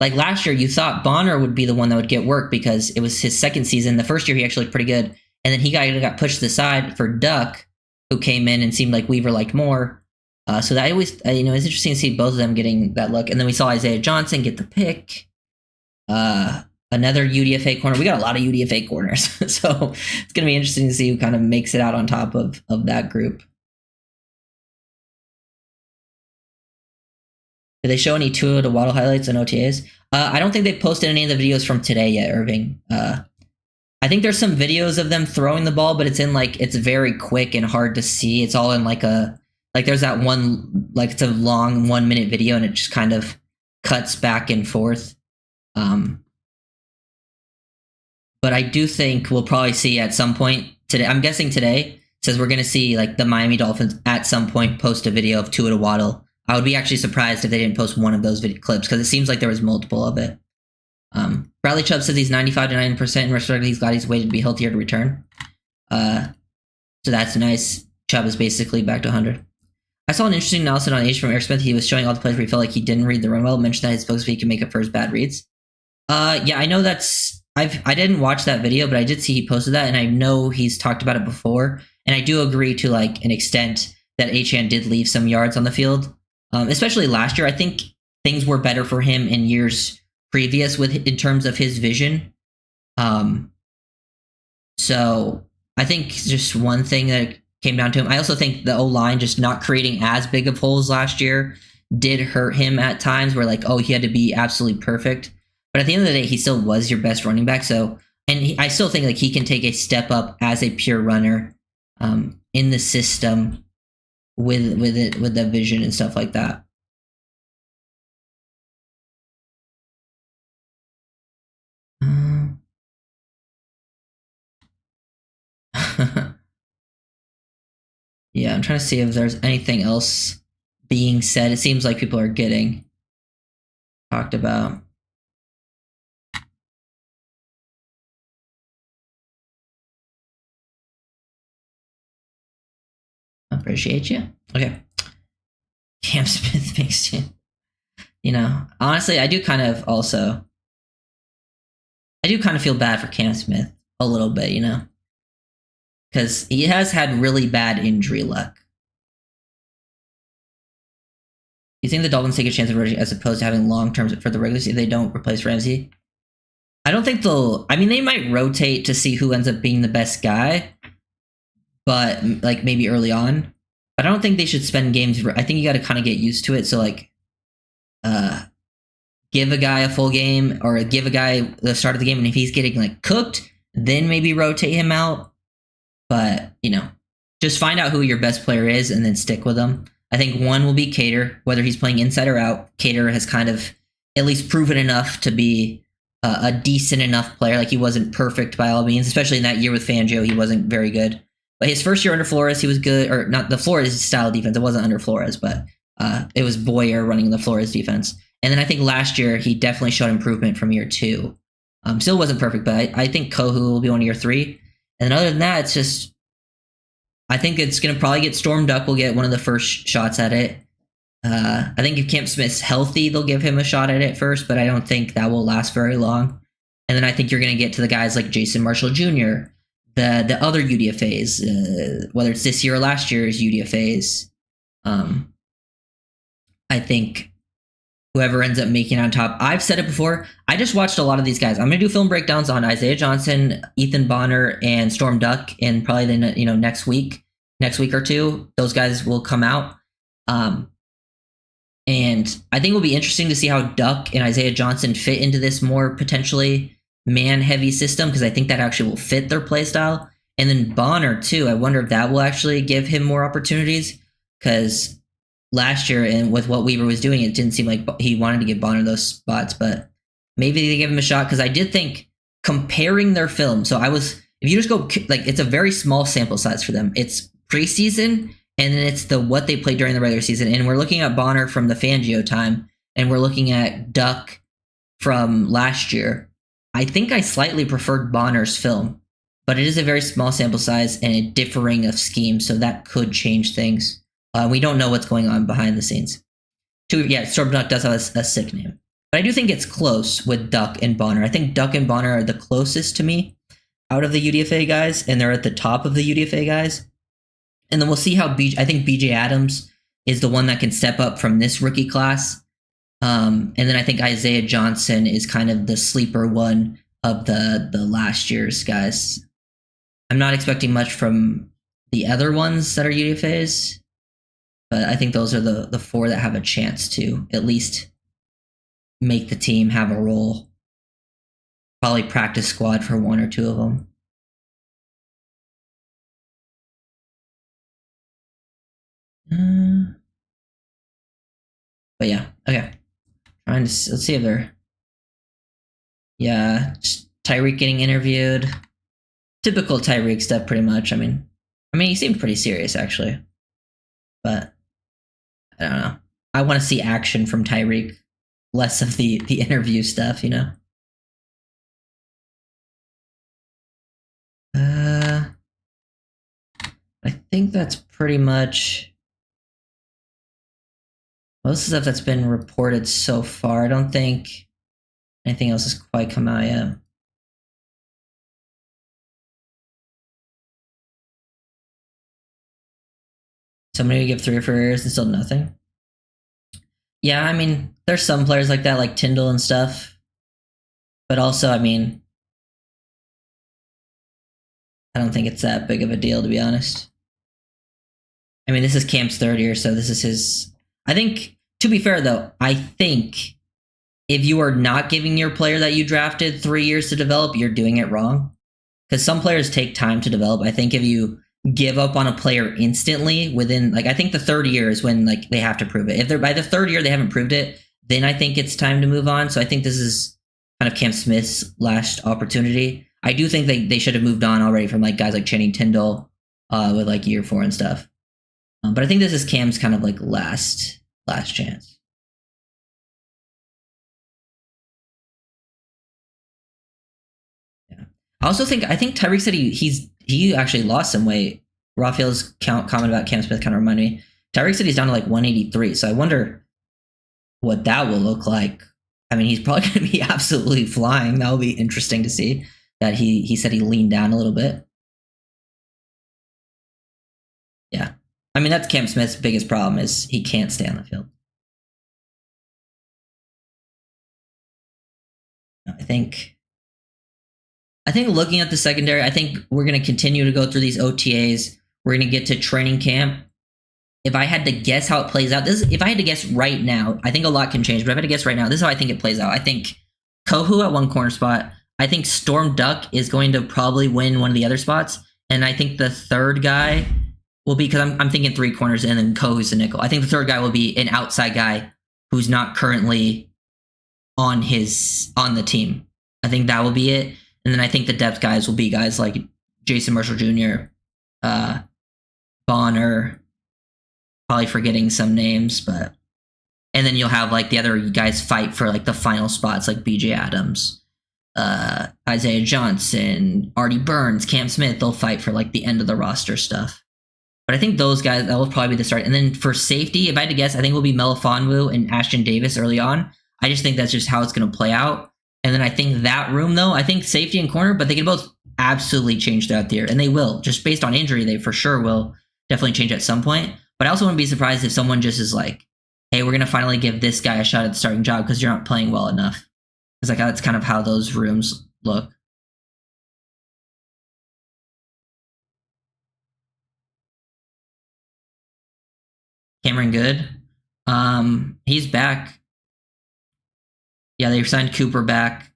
last year you thought Bonner would be the one that would get work because it was his second season. The first year he actually looked pretty good. And then he got pushed to the side for Duck, who came in and seemed like Weaver liked more. So that always, it's interesting to see both of them getting that look. And then we saw Isaiah Johnson get the pick. Another UDFA corner. We got a lot of UDFA corners. So it's going to be interesting to see who kind of makes it out on top of that group. Did they show any Tua to Waddle highlights on OTAs? I don't think they posted any of the videos from today yet, Irving. I think there's some videos of them throwing the ball, but it's very quick and hard to see. It's all in there's that one, it's a long 1 minute video and it just kind of cuts back and forth. But I do think we'll probably see at some point today, I'm guessing today, says we're going to see the Miami Dolphins at some point post a video of Tua to Waddle. I would be actually surprised if they didn't post one of those video clips because it seems like there was multiple of it. Bradley Chubb says he's 95 to 90% in respect. He's glad he's waited to be healthier to return. So that's nice. Chubb is basically back to 100. I saw an interesting analysis on Age from Eric Smith. He was showing all the plays where he felt like he didn't read the run well. Mentioned that his focus he can make up for his bad reads. Yeah, I know I didn't watch that video, but I did see he posted that, and I know he's talked about it before. And I do agree to an extent that Achane did leave some yards on the field, especially last year. I think things were better for him in years previous in terms of his vision. So I think just one thing that came down to him. I also think the O-line just not creating as big of holes last year did hurt him at times where he had to be absolutely perfect. But at the end of the day, he still was your best running back. So, and I still think he can take a step up as a pure runner in the system with the vision and stuff like that. Yeah, I'm trying to see if there's anything else being said. It seems like people are getting talked about. Appreciate you. Okay. Cam Smith makes you. You know, honestly, I do kind of feel bad for Cam Smith a little bit, you know, because he has had really bad injury luck. You think the Dolphins take a chance of rotating as opposed to having long terms for the regular season if they don't replace Ramsey? I don't think they'll. I mean, they might rotate to see who ends up being the best guy, but like maybe early on. But I don't think they should spend games. I think you got to kind of get used to it. So like, give a guy a full game or give a guy the start of the game, and if he's getting like cooked, then maybe rotate him out. But you know, just find out who your best player is and then stick with them. I think one will be Cater, whether he's playing inside or out. Cater has kind of at least proven enough to be a decent enough player. Like he wasn't perfect by all means, especially in that year with Fangio, he wasn't very good. But his first year under Flores, he was good, or not the Flores style defense. It wasn't under Flores, but it was Boyer running the Flores defense. And then I think last year he definitely showed improvement from year 2. Still wasn't perfect, but I think Kohu will be on year 3. And then other than that, it's just I think it's going to probably get Storm Duck will get one of the first shots at it. I think if Cam Smith's healthy, they'll give him a shot at it first, but I don't think that will last very long. And then I think you're going to get to the guys like Jason Marshall Jr., the other UDFAs, whether it's this year or last year's UDFAs. I think whoever ends up making it on top. I've said it before. I just watched a lot of these guys. I'm going to do film breakdowns on Isaiah Johnson, Ethan Bonner, and Storm Duck in probably the next week or two. Those guys will come out. And I think it'll be interesting to see how Duck and Isaiah Johnson fit into this more potentially man-heavy system, because I think that actually will fit their play style. And then Bonner, too. I wonder if that will actually give him more opportunities, because last year, and with what Weaver was doing, it didn't seem like he wanted to give Bonner those spots, but maybe they give him a shot, because I did think comparing their film, if you just go, like, it's a very small sample size for them. It's preseason, and then it's what they played during the regular season. And we're looking at Bonner from the Fangio time, and we're looking at Duck from last year. I think I slightly preferred Bonner's film, but it is a very small sample size and a differing of scheme, so that could change things. We don't know what's going on behind the scenes. Storm Duck does have a sick name. But I do think it's close with Duck and Bonner. I think Duck and Bonner are the closest to me out of the UDFA guys, and they're at the top of the UDFA guys. And then we'll see how I think BJ Adams is the one that can step up from this rookie class. And then I think Isaiah Johnson is kind of the sleeper one of the last year's guys. I'm not expecting much from the other ones that are UDFAs, but I think those are the 4 that have a chance to at least make the team, have a role. Probably practice squad for 1 or 2 of them. But yeah, okay. Let's see if they're... Yeah, Tyreek getting interviewed. Typical Tyreek stuff, pretty much. I mean, he seemed pretty serious, actually. But I don't know. I want to see action from Tyreek, less of the interview stuff, you know? I think that's pretty much most of the stuff that's been reported so far. I don't think anything else has quite come out yet. Somebody give 3 or 4 years and still nothing. Yeah, I mean, there's some players like that, like Tyndall and stuff. But also, I mean, I don't think it's that big of a deal, to be honest. I mean, this is Cam's 3rd year, so this is his... I think, to be fair, though, I think if you are not giving your player that you drafted 3 years to develop, you're doing it wrong. Because some players take time to develop. I think if you give up on a player instantly within, like, I think the 3rd year is when, like, they have to prove it. If they're by the 3rd year they haven't proved it, then I think it's time to move on. So I think this is kind of Cam Smith's last opportunity. I do think they should have moved on already from, like, guys like Channing Tyndall with, like, year 4 and stuff. But I think this is Cam's kind of like last chance. Yeah. I think Tyreek said he actually lost some weight. Raphael's comment about Cam Smith kind of reminded me. Tyreek said he's down to like 183, so I wonder what that will look like. I mean, he's probably going to be absolutely flying. That will be interesting to see. That he said he leaned down a little bit. Yeah. I mean, that's Cam Smith's biggest problem is he can't stay on the field. I think looking at the secondary, I think we're going to continue to go through these OTAs. We're going to get to training camp. If I had to guess how it plays out, if I had to guess right now, I think a lot can change, but if I had to guess right now, this is how I think it plays out. I think Kohu at one corner spot. I think Storm Duck is going to probably win one of the other spots. And I think the third guy will be, because I'm thinking three corners and then Kohu's the nickel. I think the third guy will be an outside guy who's not currently on the team. I think that will be it. And then I think the depth guys will be guys like Jason Marshall Jr., Bonner, probably forgetting some names, but and then you'll have like the other guys fight for like the final spots, like BJ Adams, Isaiah Johnson, Artie Burns, Cam Smith. They'll fight for like the end of the roster stuff. But I think those guys, that will probably be the start. And then for safety, if I had to guess, I think it will be Melifonwu and Ashton Davis early on. I just think that's just how it's going to play out. And then I think that room, though, I think safety and corner, but they can both absolutely change throughout the year. And they will. Just based on injury, they for sure will definitely change at some point. But I also wouldn't be surprised if someone just is like, hey, we're going to finally give this guy a shot at the starting job because you're not playing well enough. It's like that's kind of how those rooms look. Cameron Good. He's back. Yeah, they signed Cooper back.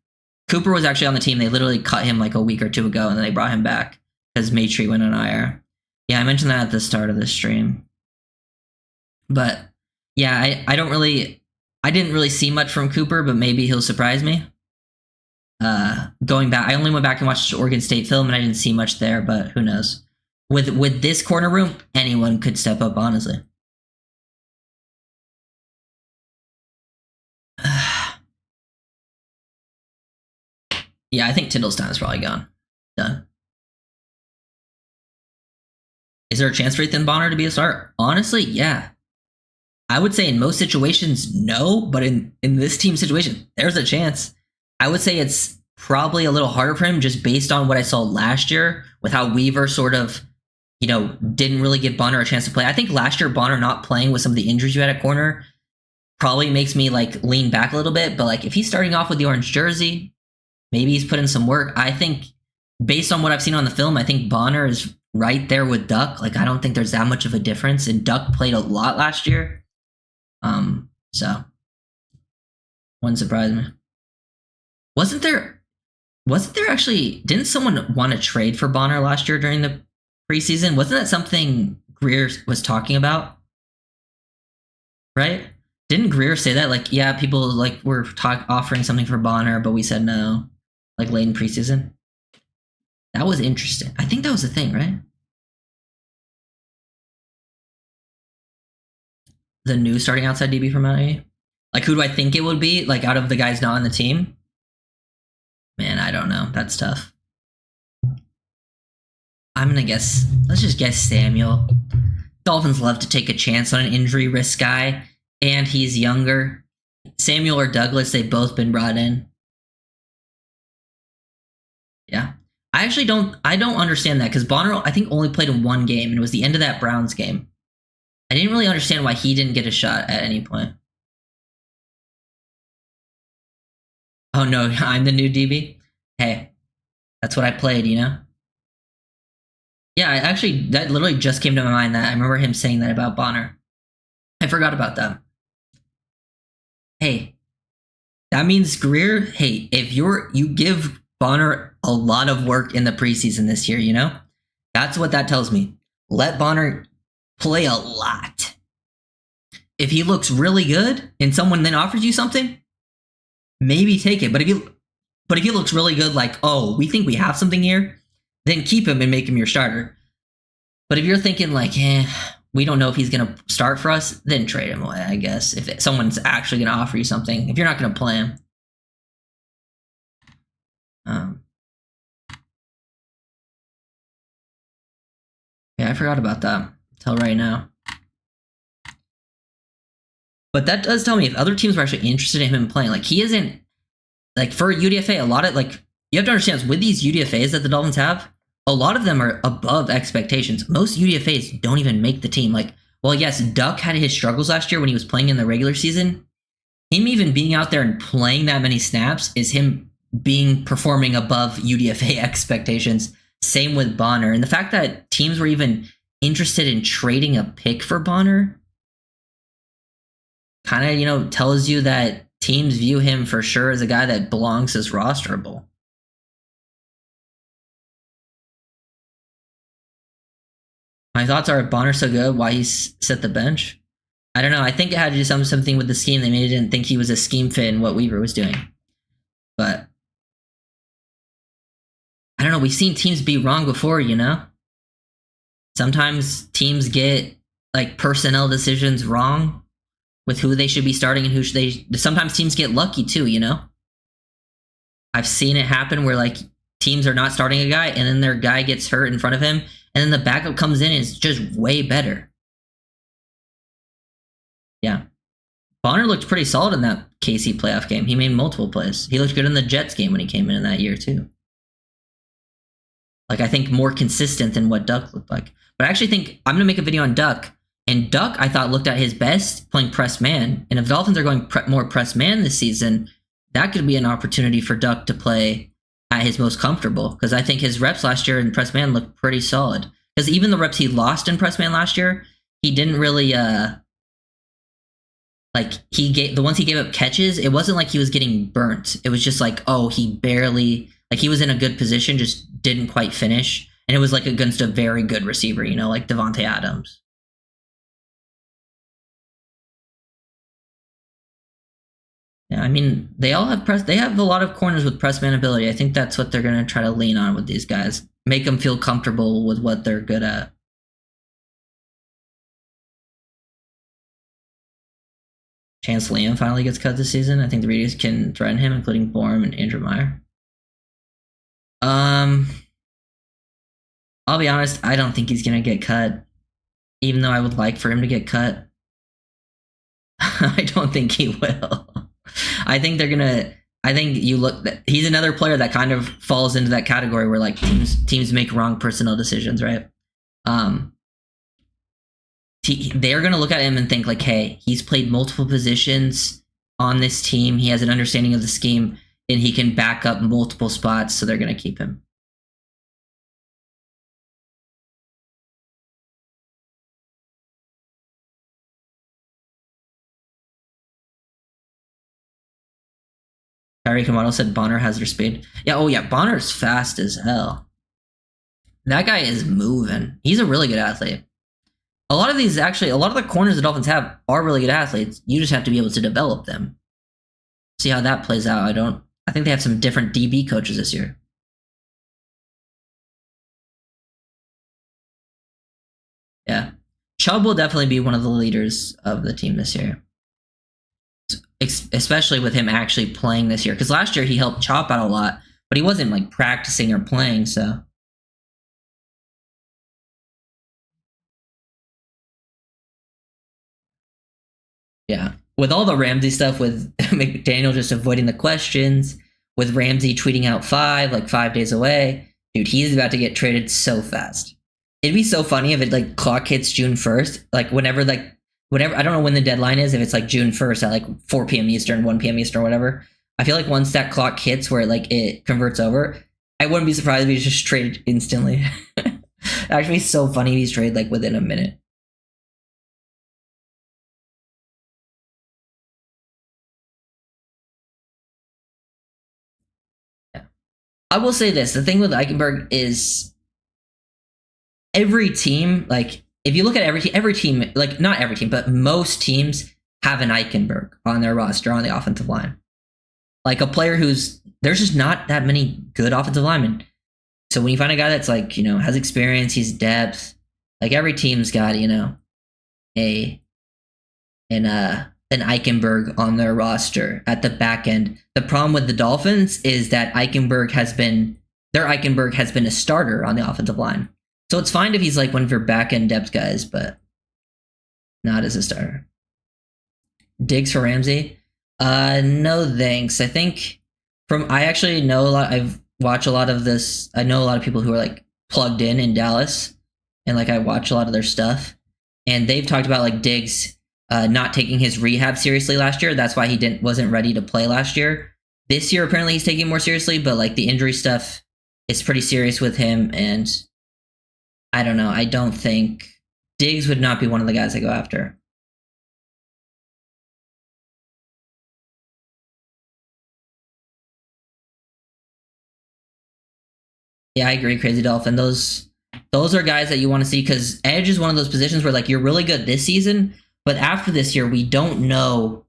Cooper was actually on the team. They literally cut him like a week or two ago, and then they brought him back because Maitrey went on IR. Yeah, I mentioned that at the start of the stream. But yeah, I didn't really see much from Cooper, but maybe he'll surprise me. Going back, I only went back and watched Oregon State film, and I didn't see much there, but who knows? With this corner room, anyone could step up, honestly. Yeah, I think Tyndall's time is probably gone. Done. Is there a chance for Ethan Bonner to be a start? Honestly, yeah. I would say in most situations, no, but in this team situation, there's a chance. I would say it's probably a little harder for him just based on what I saw last year with how Weaver sort of, didn't really give Bonner a chance to play. I think last year Bonner not playing with some of the injuries you had at corner probably makes me like lean back a little bit. But like if he's starting off with the orange jersey, maybe he's put in some work. I think based on what I've seen on the film, I think Bonner is right there with Duck. Like I don't think there's that much of a difference. And Duck played a lot last year. So wouldn't surprise me. Wasn't there actually, didn't someone want to trade for Bonner last year during the preseason? Wasn't that something Greer was talking about? Right? Didn't Greer say that? Like, yeah, people like were offering something for Bonner, but we said no, like late in preseason. That was interesting. I think that was the thing, right? The new starting outside DB from LA? Like, who do I think it would be? Like, out of the guys not on the team? Man, I don't know. That's tough. I'm going to guess. Let's just guess Samuel. Dolphins love to take a chance on an injury risk guy, and he's younger. Samuel or Douglas, they've both been brought in. Yeah. I don't understand that because Bonner, I think, only played in one game, and it was the end of that Browns game. I didn't really understand why he didn't get a shot at any point. Oh no, I'm the new DB? Hey, that's what I played, Yeah, that literally just came to my mind that I remember him saying that about Bonner. I forgot about that. Hey, that means Greer, hey, if you give Bonner a lot of work in the preseason this year, that's what that tells me. Let Bonner play a lot. If he looks really good and someone then offers you something, maybe take it. But if he looks really good, like, oh, we think we have something here, then keep him and make him your starter. But if you're thinking like, we don't know if he's going to start for us, then trade him away, I guess. If someone's actually going to offer you something, if you're not going to play him. Yeah, I forgot about that until right now. But that does tell me if other teams were actually interested in him playing. Like, he isn't, like, for UDFA, a lot of, like, you have to understand, with these UDFAs that the Dolphins have, a lot of them are above expectations. Most UDFAs don't even make the team. Like, well, yes, Duck had his struggles last year when he was playing in the regular season. Him even being out there and playing that many snaps is him performing above UDFA expectations. Same with Bonner. And the fact that teams were even interested in trading a pick for Bonner kind of, you know, tells you that teams view him for sure as a guy that belongs as rosterable. My thoughts are, Bonner's so good, why he's set the bench? I don't know. I think it had to do something with the scheme. They maybe didn't think he was a scheme fit in what Weaver was doing. But I don't know. We've seen teams be wrong before, you know? Sometimes teams get, like, personnel decisions wrong with who they should be starting and sometimes teams get lucky too, you know? I've seen it happen where, like, teams are not starting a guy and then their guy gets hurt in front of him and then the backup comes in and is just way better. Yeah. Bonner looked pretty solid in that KC playoff game. He made multiple plays. He looked good in the Jets game when he came in that year too. Like, I think more consistent than what Duck looked like. But I actually think I'm going to make a video on Duck. And Duck, I thought, looked at his best playing press man. And if Dolphins are going more press man this season, that could be an opportunity for Duck to play at his most comfortable. Because I think his reps last year in press man looked pretty solid. Because even the reps he lost in press man last year, he didn't really... like, the ones he gave up catches, it wasn't like he was getting burnt. It was just like, oh, he barely... Like, he was in a good position, just didn't quite finish. And it was, like, against a very good receiver, you know, like Devontae Adams. Yeah, I mean, they all have they have a lot of corners with press man ability. I think that's what they're going to try to lean on with these guys. Make them feel comfortable with what they're good at. Chance Liam finally gets cut this season. I think the Raiders can threaten him, including Bourne and Andrew Meyer. I'll be honest, I don't think he's going to get cut, even though I would like for him to get cut. I don't think he will. I think they're going to... I think he's another player that kind of falls into that category where, like, teams make wrong personnel decisions, right? They're going to look at him and think, like, hey, he's played multiple positions on this team. He has an understanding of the scheme, and he can back up multiple spots, so they're going to keep him. Tyreek and Waddle said Bonner has their speed. Yeah, oh yeah, Bonner's fast as hell. That guy is moving. He's a really good athlete. A lot of the corners the Dolphins have are really good athletes. You just have to be able to develop them. See how that plays out. I think they have some different DB coaches this year. Yeah. Chubb will definitely be one of the leaders of the team this year. Especially with him actually playing this year. Because last year he helped Chop out a lot, but he wasn't, like, practicing or playing, so... Yeah. With all the Ramsey stuff, with McDaniel just avoiding the questions, with Ramsey tweeting out 5 days away, dude, he's about to get traded so fast. It'd be so funny if it, like, clock hits June 1st, like, whenever, I don't know when the deadline is, if it's, like, June 1st at, like, 4 p.m. Eastern, 1 p.m. Eastern, or whatever. I feel like once that clock hits where, like, it converts over, I wouldn't be surprised if he's just traded instantly. Actually, it's so funny if he's traded, like, within a minute. I will say this. The thing with Eichenberg is every team, like, if you look at every team, like, not every team, but most teams have an Eichenberg on their roster on the offensive line. Like, a player there's just not that many good offensive linemen. So when you find a guy that's, like, you know, has experience, he's depth, like, every team's got, you know, a an Eichenberg on their roster at the back end. The problem with the Dolphins is that their Eichenberg has been a starter on the offensive line. So it's fine if he's like one of your back end depth guys, but not as a starter. Diggs for Ramsey? No thanks. I think I actually know a lot. I've watched a lot of this. I know a lot of people who are like plugged in Dallas, and like I watch a lot of their stuff, and they've talked about like Diggs not taking his rehab seriously last year. That's why he wasn't ready to play last year. This year, apparently, he's taking it more seriously, but like the injury stuff is pretty serious with him, and I don't know. I don't think Diggs would not be one of the guys I go after. Yeah, I agree, Crazy Dolphin. Those are guys that you want to see because edge is one of those positions where like you're really good this season, but after this year, we don't know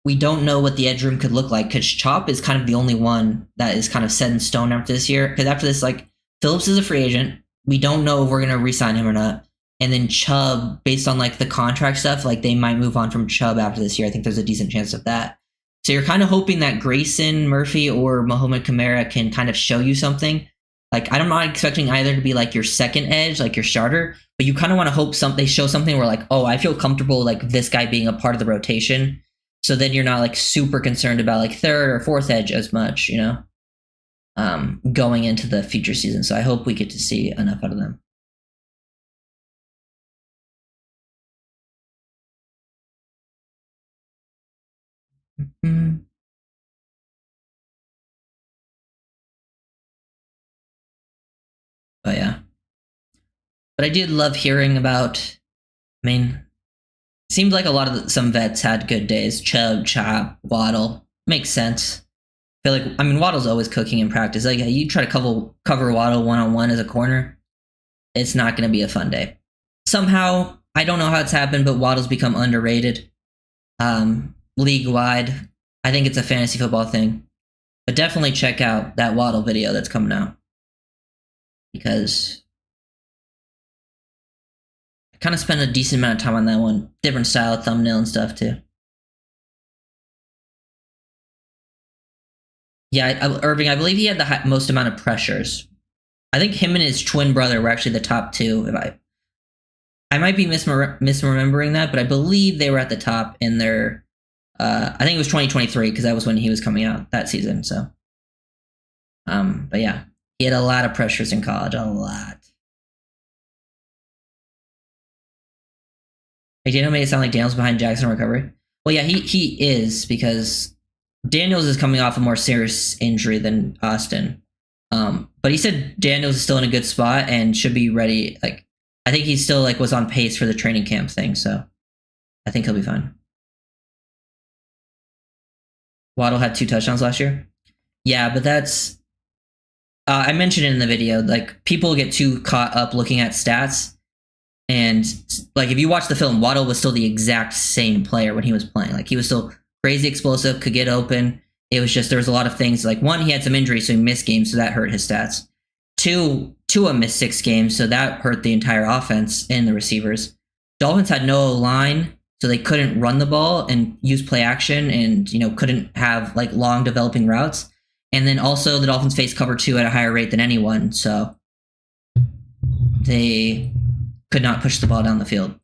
what the edge room could look like because Chop is kind of the only one that is kind of set in stone after this year. Because after this, like Phillips is a free agent. We don't know if we're gonna re-sign him or not. And then Chubb, based on like the contract stuff, like they might move on from Chubb after this year. I think there's a decent chance of that. So you're kind of hoping that Grayson Murphy or Mohamed Kamara can kind of show you something. Like I'm not expecting either to be like your second edge, like your starter, but you kind of want to hope they show something where like, oh, I feel comfortable like this guy being a part of the rotation. So then you're not like super concerned about like third or fourth edge as much, going into the future season. So I hope we get to see enough out of them. Mm-hmm. But yeah. But I did love hearing about, I mean, seemed like a lot of some vets had good days. Chubb, Chop, Waddle. Makes sense. I feel like, Waddle's always cooking in practice. Like, you try to cover Waddle one-on-one as a corner, it's not going to be a fun day. Somehow, I don't know how it's happened, but Waddle's become underrated league-wide. I think it's a fantasy football thing. But definitely check out that Waddle video that's coming out. Because I kind of spent a decent amount of time on that one. Different style, thumbnail and stuff, too. Yeah, Irving, I believe he had the most amount of pressures. I think him and his twin brother were actually the top two. I might be misremembering that, but I believe they were at the top in their. I think it was 2023 because that was when he was coming out that season. So, but yeah, he had a lot of pressures in college, a lot. McDaniel made it sound like Daniel's behind Jackson recovery. Well, yeah, he is because Daniels is coming off a more serious injury than Austin. But he said Daniels is still in a good spot and should be ready. Like, I think he still like was on pace for the training camp thing, so I think he'll be fine. Waddle had 2 touchdowns last year. Yeah, but that's I mentioned it in the video. Like people get too caught up looking at stats, and like if you watch the film, Waddle was still the exact same player when he was playing. Like he was still crazy explosive, could get open. It was just there was a lot of things. Like one, he had some injuries, so he missed games, so that hurt his stats. Two, Tua missed 6 games, so that hurt the entire offense and the receivers. Dolphins had no line, so they couldn't run the ball and use play action, and couldn't have like long developing routes. And then also the Dolphins faced cover 2 at a higher rate than anyone, so they could not push the ball down the field.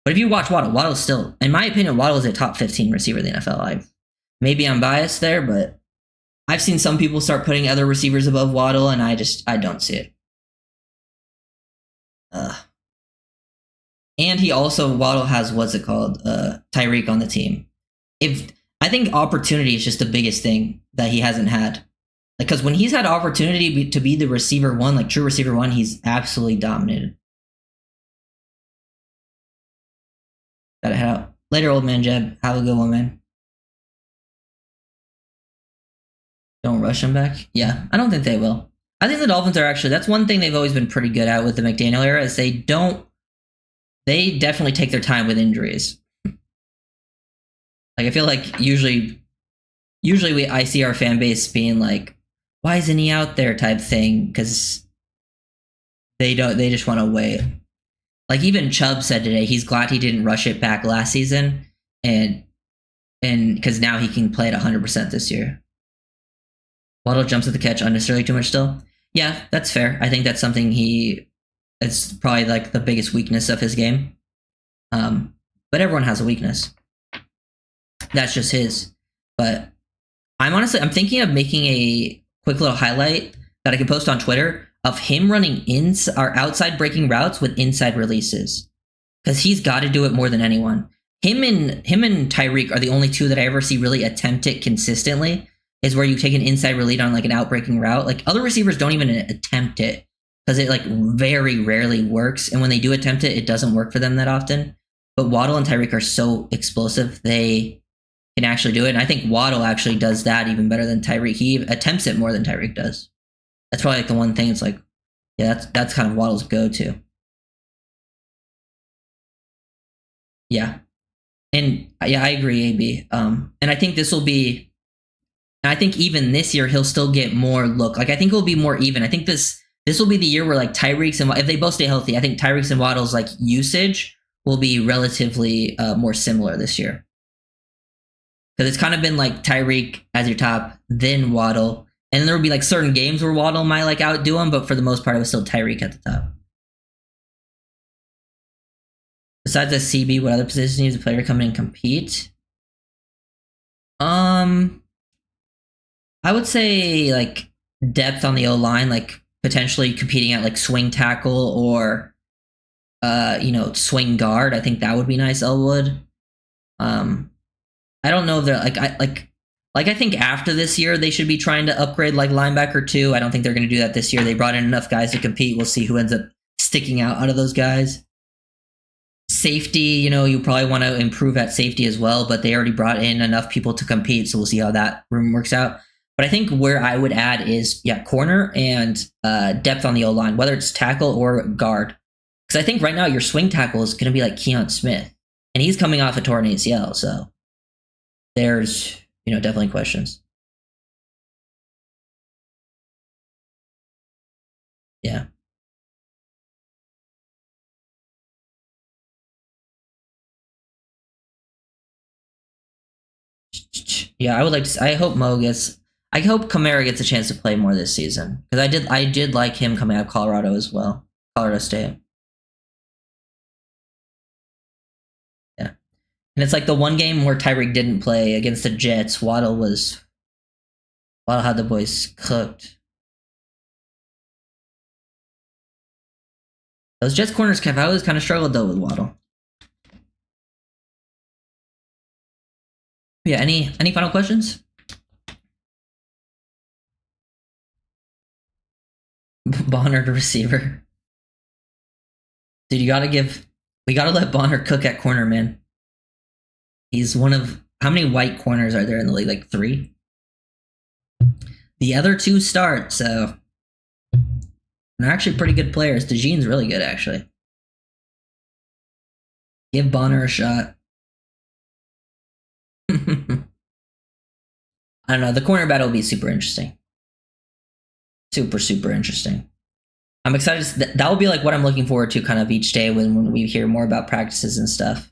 But if you watch Waddle still, in my opinion, Waddle is a top 15 receiver in the NFL. Maybe I'm biased there, but I've seen some people start putting other receivers above Waddle, and I don't see it. And Waddle has Tyreek on the team. I think opportunity is just the biggest thing that he hasn't had. Because when he's had opportunity to be the receiver one, like true receiver one, he's absolutely dominated. Gotta head out. Later, old man Jeb. Have a good one, man. Don't rush him back? Yeah, I don't think they will. I think the Dolphins are that's one thing they've always been pretty good at with the McDaniel era is they definitely take their time with injuries. Like I feel like usually I see our fan base being like, why isn't he out there type thing? Because they just want to wait. like even Chubb said today he's glad he didn't rush it back last season, and because now he can play at 100% this year. Waddle jumps at the catch unnecessarily too much still. Yeah, that's fair. I think that's something it's probably like the biggest weakness of his game. But everyone has a weakness. That's just his. But I'm thinking of making a quick little highlight that I can post on Twitter of him running outside breaking routes with inside releases, because he's got to do it more than anyone. Him and Tyreek are the only two that I ever see really attempt it consistently. Is where you take an inside release on like an outbreaking route. Like other receivers don't even attempt it because it like very rarely works. And when they do attempt it, it doesn't work for them that often. But Waddle and Tyreek are so explosive, they can actually do it. And I think Waddle actually does that even better than Tyreek. He attempts it more than Tyreek does. That's probably like the one thing. It's like, yeah, that's kind of Waddle's go-to. Yeah. And yeah, I agree, AB. And I think this will be, I think even this year he'll still get more look. Like I think it'll be more even. I think this will be the year where like Tyreek's and if they both stay healthy, I think Tyreek's and Waddle's like usage will be relatively more similar this year. Because it's kind of been like Tyreek as your top, then Waddle, and then there will be like certain games where Waddle might like outdo him, but for the most part, it was still Tyreek at the top. Besides the CB, what other positions needs a player to come in and compete? I would say like depth on the O-line, like potentially competing at like swing tackle or swing guard. I think that would be nice, Elwood. I don't know that I think after this year they should be trying to upgrade like linebacker too. I don't think they're going to do that this year. They brought in enough guys to compete. We'll see who ends up sticking out of those guys. Safety, you probably want to improve at safety as well, but they already brought in enough people to compete, so we'll see how that room works out. But I think where I would add is, corner and depth on the O-line, whether it's tackle or guard. Because I think right now your swing tackle is going to be like Keon Smith, and he's coming off a torn ACL, so there's, definitely questions. Yeah. Yeah, I would like to. I hope Kamara gets a chance to play more this season, because I did like him coming out of Colorado as well, Colorado State. Yeah, and it's like the one game where Tyreek didn't play against the Jets. Waddle had the boys cooked. Those Jets corners, Kev, I always kind of struggled though with Waddle. Yeah, any final questions? Bonner to receiver. Dude, we gotta let Bonner cook at corner, man. He's one of, how many white corners are there in the league? Like 3? The other 2 start, so they're actually pretty good players. DeJean's really good, actually. Give Bonner a shot. I don't know. The corner battle will be super interesting. Super interesting. I'm excited. That will be like what I'm looking forward to kind of each day when we hear more about practices and stuff.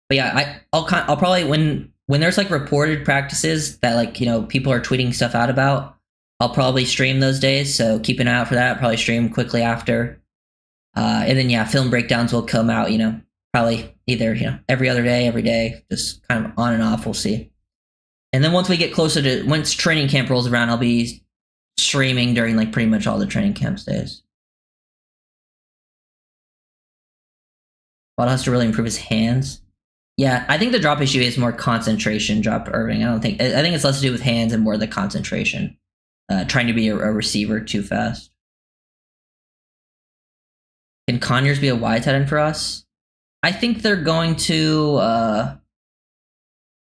But yeah, I'll probably when there's like reported practices that like, people are tweeting stuff out about, I'll probably stream those days. So keep an eye out for that. I'll probably stream quickly after. And then film breakdowns will come out, probably either, every other day, every day, just kind of on and off. We'll see. And then once we get closer to, once training camp rolls around, I'll be streaming during like pretty much all the training camp days. Waddle has to really improve his hands. Yeah, I think the drop issue is more concentration drop Irving. I think it's less to do with hands and more the concentration. Trying to be a receiver too fast. Can Conyers be a wide tight end for us? I think they're going to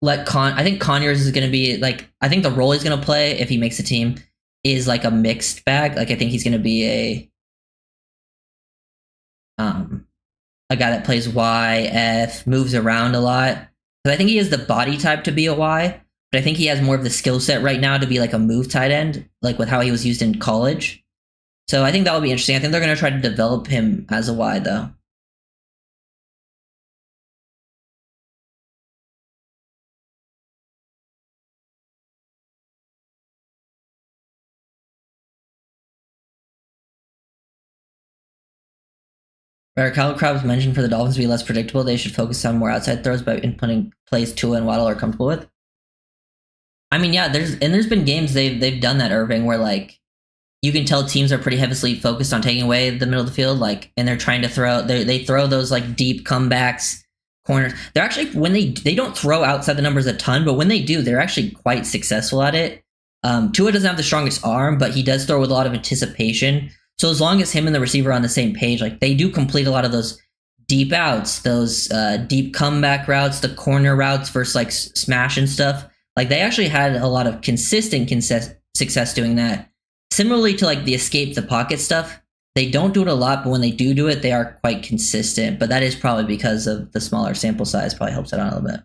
I think Conyers is going to be like, I think the role he's going to play if he makes a team is like a mixed bag. Like I think he's going to be a guy that plays YF, moves around a lot. Because I think he has the body type to be a Y, but I think he has more of the skill set right now to be like a move tight end, like with how he was used in college. So I think that will be interesting. I think they're going to try to develop him as a Y though. Kyle Krabs mentioned for the Dolphins to be less predictable, they should focus on more outside throws by inputting plays Tua and Waddle are comfortable with. I mean, yeah, there's been games they've done that, Irving, where like you can tell teams are pretty heavily focused on taking away the middle of the field, like, and they're trying to throw. They throw those like deep comebacks, corners. They're actually when they don't throw outside the numbers a ton, but when they do, they're actually quite successful at it. Tua doesn't have the strongest arm, but he does throw with a lot of anticipation. So as long as him and the receiver are on the same page, like they do complete a lot of those deep outs, those deep comeback routes, the corner routes versus like smash and stuff. Like they actually had a lot of consistent success doing that. Similarly to like the escape the pocket stuff, they don't do it a lot, but when they do it, they are quite consistent. But that is probably because of the smaller sample size. Probably helps it out a little bit.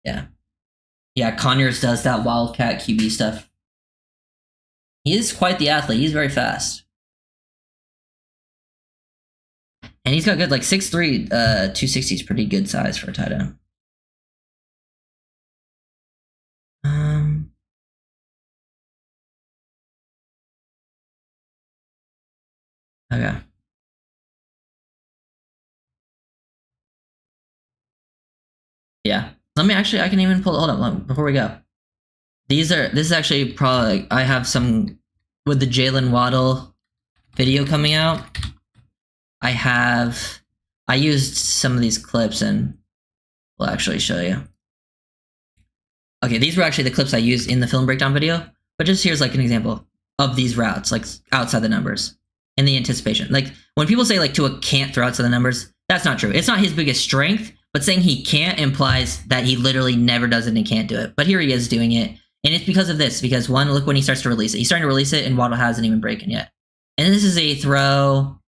Yeah. Yeah, Conyers does that Wildcat QB stuff. He is quite the athlete. He's very fast. And he's got good, like 6'3", 260 is pretty good size for a tight end. Okay. Yeah. Let me actually, I can even pull, hold up, before we go. This is actually probably, I have some, with the Jalen Waddle video coming out, I used some of these clips and we'll actually show you. Okay, these were actually the clips I used in the film breakdown video, but just here's like an example of these routes, like outside the numbers and the anticipation. Like when people say like Tua can't throw outside the numbers, that's not true. It's not his biggest strength, but saying he can't implies that he literally never does it and can't do it. But here he is doing it. And it's because of this, because one, look when he starts to release it. He's starting to release it and Waddle hasn't even broken yet. And this is a throw,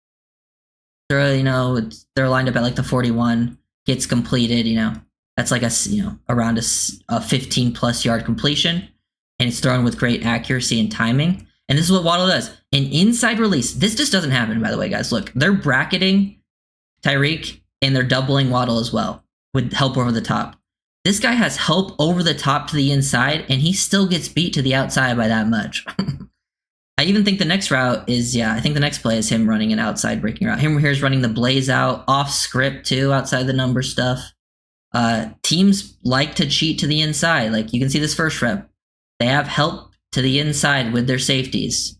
you know, they're lined up at like the 41, gets completed, you know. That's like around a 15 plus yard completion, and it's thrown with great accuracy and timing. And this is what Waddle does. An inside release. This just doesn't happen, by the way, guys. Look, they're bracketing Tyreek and they're doubling Waddle as well with help over the top. This guy has help over the top to the inside, and he still gets beat to the outside by that much. I even think the next route is, I think the next play is him running an outside breaking route. Him here's running the blaze out, off script too, outside the number stuff. Teams like to cheat to the inside. Like you can see this first rep. They have help to the inside with their safeties.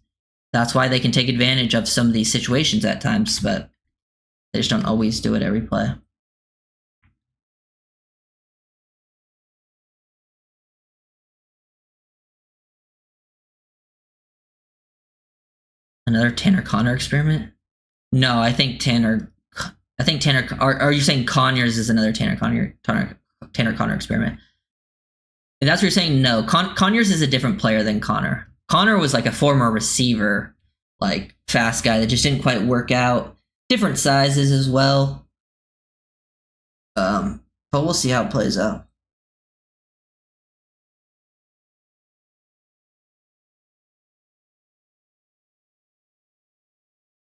That's why they can take advantage of some of these situations at times, but they just don't always do it every play. Another Tanner Connor experiment? No, I think Tanner. Are you saying Conyers is another Tanner Connor experiment? If that's what you're saying, no. Conyers is a different player than Connor. Connor was like a former receiver, like fast guy that just didn't quite work out. Different sizes as well. But we'll see how it plays out.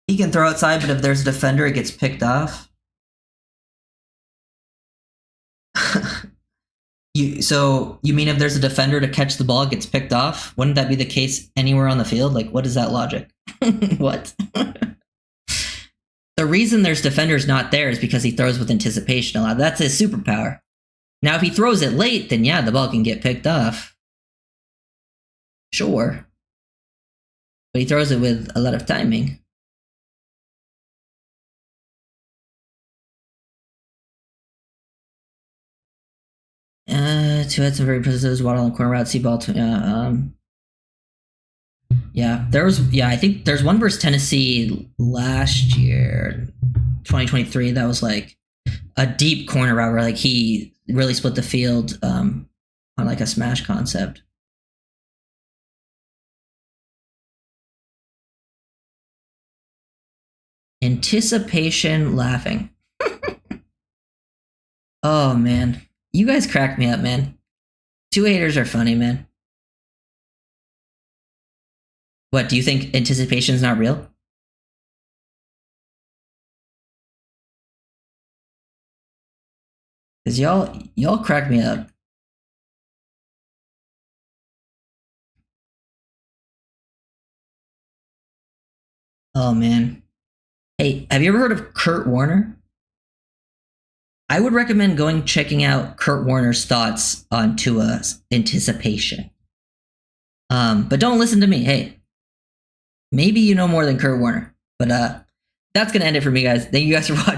He can throw outside, but if there's a defender, it gets picked off. So you mean if there's a defender to catch the ball, it gets picked off? Wouldn't that be the case anywhere on the field? Like, what is that logic? What? The reason there's defenders not there is because he throws with anticipation a lot. That's his superpower. Now, if he throws it late, then yeah, the ball can get picked off. Sure. But he throws it with a lot of timing. To add some very precise Waddle and corner route, see ball. I think there's one versus Tennessee last year, 2023. That was like a deep corner route where like he really split the field on like a smash concept. Anticipation laughing. Oh man, you guys crack me up, man. Two haters are funny, man. What, do you think anticipation's not real? Cause y'all crack me up. Oh man. Hey, have you ever heard of Kurt Warner? I would recommend checking out Kurt Warner's thoughts on Tua's anticipation. But don't listen to me. Hey, maybe you know more than Kurt Warner. But that's going to end it for me, guys. Thank you guys for watching.